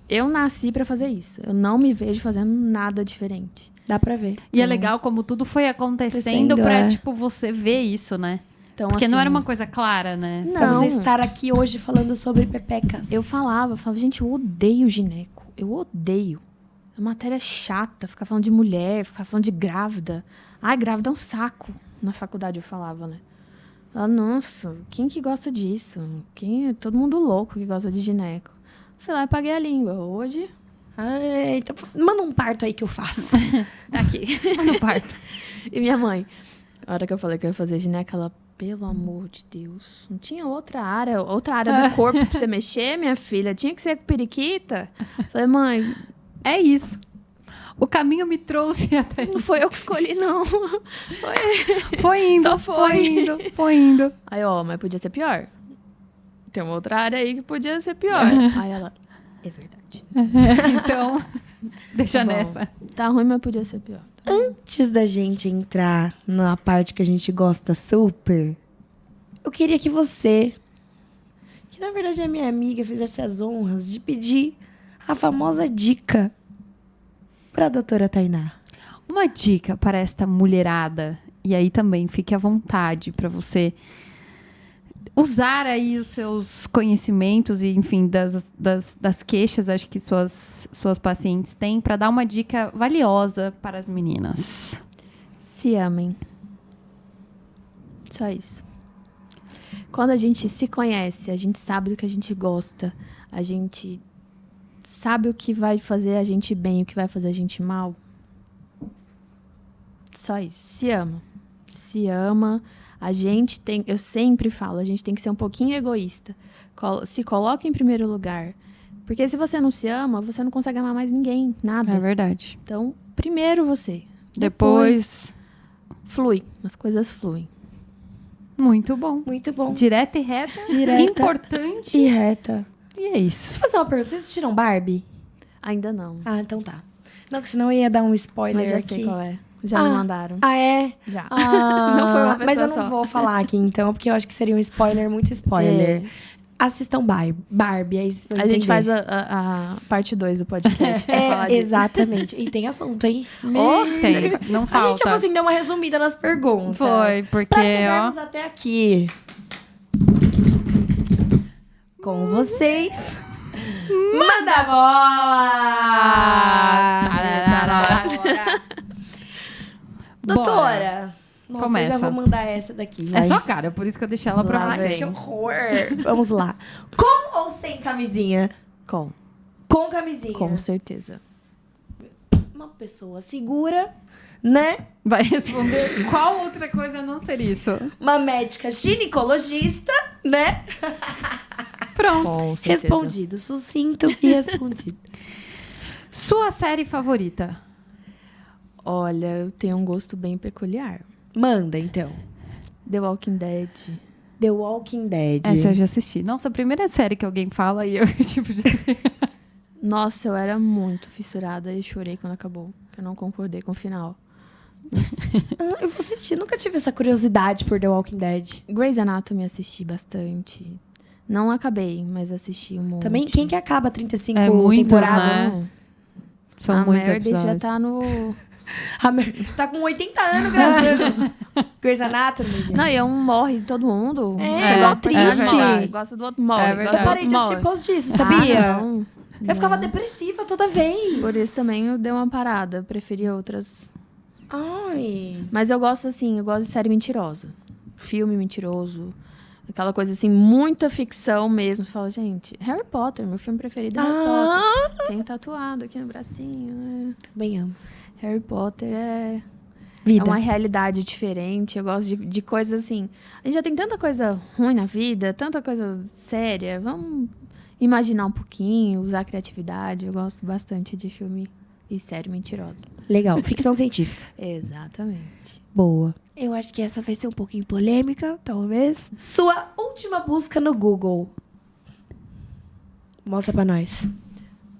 eu nasci pra fazer isso. Eu não me vejo fazendo nada diferente. Dá pra ver. E é legal como tudo foi acontecendo pra, tipo, você ver isso, né? Então, Porque assim, não era uma coisa clara, né? Não. Pra você estar aqui hoje falando sobre pepecas. Eu falava, gente, eu odeio gineco. Eu odeio. É matéria chata, ficar falando de mulher, ficar falando de grávida. Ai, grávida é um saco. Na faculdade eu falava, né? Nossa, quem que gosta disso? Todo mundo louco que gosta de gineco. Fui lá e paguei a língua. Hoje, Ai, então manda um parto aí que eu faço. tá aqui. No parto. E minha mãe, a hora que eu falei que eu ia fazer gineco, ela, pelo amor de Deus, não tinha outra área do corpo pra você mexer, minha filha? Tinha que ser com periquita? Falei, mãe, É isso. O caminho me trouxe até. não foi eu que escolhi, não. Foi indo, Só foi. foi indo. Aí, ó, mas podia ser pior. Tem uma outra área aí que podia ser pior. Aí ela, é verdade. Então, deixa Tá bom. nessa. Tá ruim, mas podia ser pior. Antes da gente entrar na parte que a gente gosta super, eu queria que você, que na verdade é minha amiga, fizesse as honras de pedir a famosa dica pra doutora Tainá. Uma dica para esta mulherada, e aí também fique à vontade para você usar aí os seus conhecimentos e, enfim, das queixas, acho que suas pacientes têm, para dar uma dica valiosa para as meninas. Se amem. Só isso. Quando a gente se conhece, a gente sabe do que a gente gosta, a gente sabe o que vai fazer a gente bem, o que vai fazer a gente mal. Só isso. Se ama. Se ama. A gente tem, eu sempre falo, a gente tem que ser um pouquinho egoísta. Se coloca em primeiro lugar. Porque se você não se ama, você não consegue amar mais ninguém, nada. É verdade. Então, primeiro você. Depois, flui. As coisas fluem. muito bom. Muito bom. Direta e reta, Direta importante. e reta. E é isso. Deixa eu fazer uma pergunta. Vocês assistiram Barbie? Ainda não. Ah, então tá. Não, que senão eu ia dar um spoiler Mas já aqui. sei qual é. Já me mandaram. Ah, é? Já. Ah, Não foi uma pessoa mas eu não só. vou falar aqui, então, porque eu acho que seria um spoiler, muito spoiler. Assistam Barbie, aí vocês vão A gente entender. faz a parte 2 do podcast pra falar disso. Exatamente. E tem assunto, hein? Tem, não A falta. gente, tipo assim, deu uma resumida nas perguntas. Foi, porque, Pra ó... chegarmos até aqui. Com vocês... Manda a bola! Doutora, nossa, Começa. eu já vou mandar essa daqui. É vai. sua cara, por isso que eu deixei ela pra Lá você. Ai, vem. que horror. Vamos lá. Com ou sem camisinha? Com Camisinha. Com certeza. Uma pessoa segura, né? Vai responder qual outra coisa não ser isso? Uma médica ginecologista, né? Pronto. Com certeza. Respondido. Sucinto e respondido. Sua série favorita? Olha, eu tenho um gosto bem peculiar. Manda, então. The Walking Dead. The Walking Dead. Essa eu já assisti. Nossa, a primeira série que alguém fala e eu, tipo, já... Nossa, eu era muito fissurada e chorei quando acabou. Eu não concordei com o final. Eu vou assistir. Nunca tive essa curiosidade por The Walking Dead. Grey's Anatomy assisti bastante. Não acabei, mas assisti um monte. Também, quem que acaba 35 É muitos, temporadas? né? São a muitos Meredith já episódios. tá no... Tá com 80 anos gravando. Grey's Anatomy, gente. Não, e um morre todo mundo. É, Você gosta triste. de um, morre. Gosta do outro, morre. É Gosta verdade. do Eu parei de outro, assistir morre. por causa disso, sabia? Ah, não. Eu ficava depressiva toda vez. Por isso também eu dei uma parada. Preferi outras. Ai. Mas eu gosto, assim, eu gosto de série mentirosa. Filme mentiroso. Aquela coisa, assim, muita ficção mesmo. Você fala, gente, Harry Potter, meu filme preferido é Harry Potter. Tenho tatuado aqui no bracinho. né? Também amo. Harry Potter é Vida. uma realidade diferente. Eu gosto de coisas assim. A gente já tem tanta coisa ruim na vida, tanta coisa séria. Vamos imaginar um pouquinho, usar a criatividade. Eu gosto bastante de filme e série mentirosa. Legal. Ficção científica. Exatamente. Boa. Eu acho que essa vai ser um pouquinho polêmica, talvez. Sua última busca no Google. Mostra pra nós.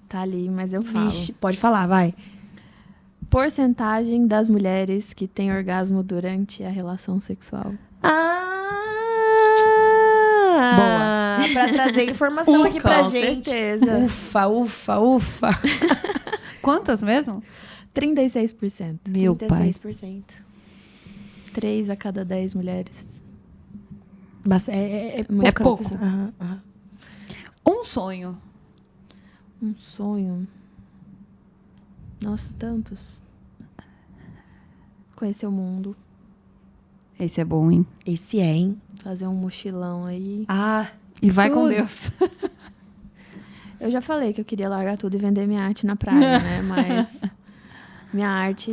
Tá ali, mas eu falo. Vixe, pode falar, vai. Porcentagem das mulheres que têm orgasmo durante a relação sexual. Ah! Boa. pra trazer informação aqui pra Com gente. certeza. Ufa, ufa, ufa. Quantas mesmo? 36%. Meu pai. 36%. 3 a cada 10 mulheres. É Muito pouco. coisa. Aham, aham. Um sonho. Um sonho. Nossa, tantos. Conhecer o mundo. Esse é bom, hein? Esse é, hein? Fazer um mochilão aí. Ah, E vai com Tudo. Deus. Eu já falei que eu queria largar tudo e vender minha arte na praia, né? Mas minha arte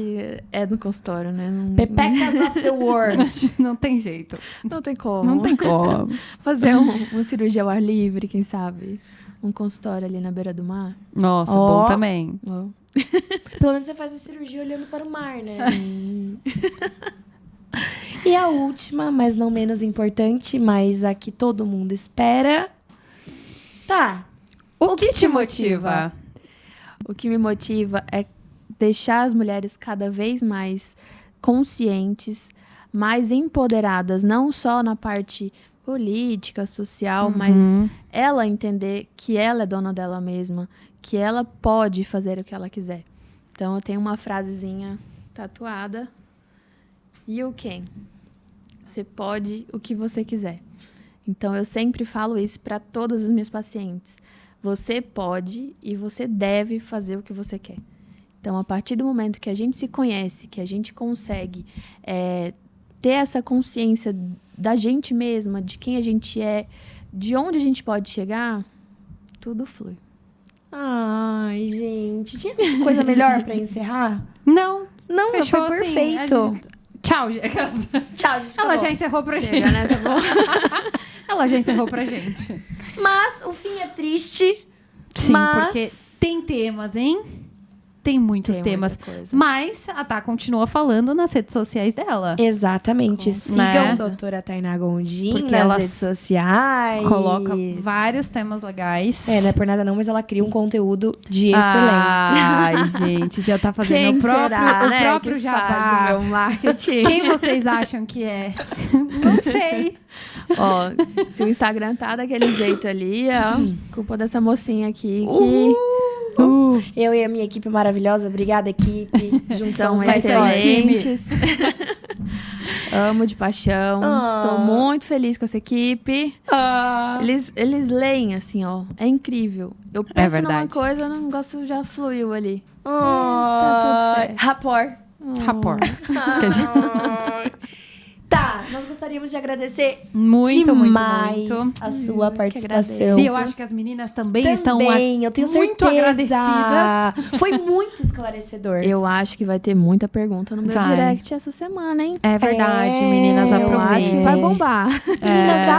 é no consultório, né? Não, Pepecas of the World. Não tem jeito. não tem como. Não tem como. Fazer uma cirurgia ao ar livre, quem sabe? Um consultório ali na beira do mar. Nossa, Ó. bom também. Ó. Pelo menos você faz a cirurgia olhando para o mar, né? E a última, mas não menos importante, mas a que todo mundo espera. Tá. O que te motiva? O que me motiva é deixar as mulheres cada vez mais conscientes, mais empoderadas, não só na parte política, social, mas ela entender que ela é dona dela mesma, que ela pode fazer o que ela quiser. Então, eu tenho uma frasezinha tatuada. You can. Você pode o que você quiser. Então, eu sempre falo isso para todas as minhas pacientes. Você pode e você deve fazer o que você quer. Então, a partir do momento que a gente se conhece, que a gente consegue ter essa consciência da gente mesma, de quem a gente é, de onde a gente pode chegar, tudo flui. Ai, gente. Tinha coisa melhor pra encerrar? Não. Não, Fechou foi assim. perfeito. A gente- Tchau. Tchau, gente. Ela acabou. já encerrou pra gente. Chega, né? Tá bom? Ela já encerrou pra gente. Mas o fim é triste. Sim, Mas- porque tem temas, hein? Tem muitos Tem temas. muita coisa. Mas a Tá continua falando nas redes sociais dela. Exatamente. Sigam Né? a doutora Tainá Gondim Porque nas ela redes sociais. Coloca vários temas legais. Não é por nada não, mas ela cria um conteúdo de excelência. Ai, gente, já tá fazendo Quem o próprio, será, o né, próprio que jabá. faz o meu marketing? Quem vocês acham que é? Não sei. Ó, se o Instagram tá daquele jeito ali, ó, culpa dessa mocinha aqui que Eu e a minha equipe maravilhosa. Obrigada, equipe. Juntos são somos mais fortes. excelentes. Amo de paixão. Ah. Sou muito feliz com essa equipe. Ah. Eles leem, assim, ó. É incrível. Eu penso numa verdade. coisa, o negócio já fluiu ali. Tá tudo certo. Rapor. Rapor. Que a gente- Tá, nós gostaríamos de agradecer Muito, demais muito, muito. a sua que participação. E eu acho que as meninas também, estão eu tenho muito certeza. agradecidas. Foi muito esclarecedor. Eu acho que vai ter muita pergunta no meu Vai. direct essa semana, hein? É verdade, É, meninas, Eu aproveitem. acho que vai bombar. Meninas,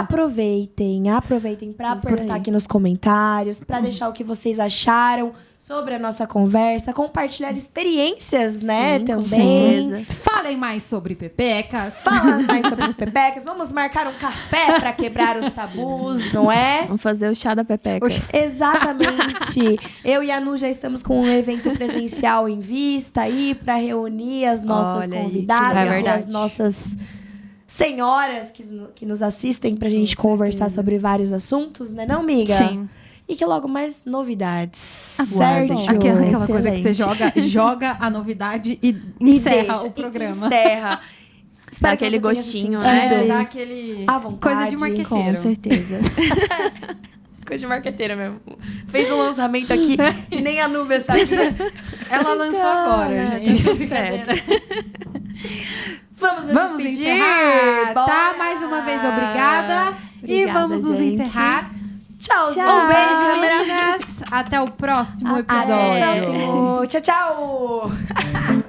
aproveitem pra Isso apertar aí. aqui nos comentários, pra deixar o que vocês acharam sobre a nossa conversa, compartilhar experiências, né, Sim, com também. certeza. Falem mais sobre pepecas. Falar mais sobre pepecas, vamos marcar um café pra quebrar os tabus, não é? Vamos fazer o chá da Pepeca. Exatamente. Eu e a Nu já estamos com um evento presencial em vista aí pra reunir as nossas Olha aí, convidadas que e verdade. as nossas senhoras que nos assistem pra gente Com conversar certeza. sobre vários assuntos, né, não, amiga? Sim. E que logo mais novidades. Aguardem. Certo? Aquela coisa que você Excelente. joga a novidade e E encerra deixa, o programa. Encerra. Espero que aquele você tenha se gostinho, sentido né? Dá aquele... à vontade. Coisa de marqueteiro. Com certeza. Coisa de marqueteira mesmo. Fez um lançamento aqui e nem a nuvem sabe. Ela lançou Então, agora, né, gente. tá tudo Brincadeira. Vamos nos Vamos despedir. encerrar. Tá, Bora. mais uma vez, obrigada. E Obrigada, vamos nos gente. encerrar. Tchau, Tchau. Um beijo, meninas. Até o próximo Até. episódio. Até o próximo. Tchau, tchau.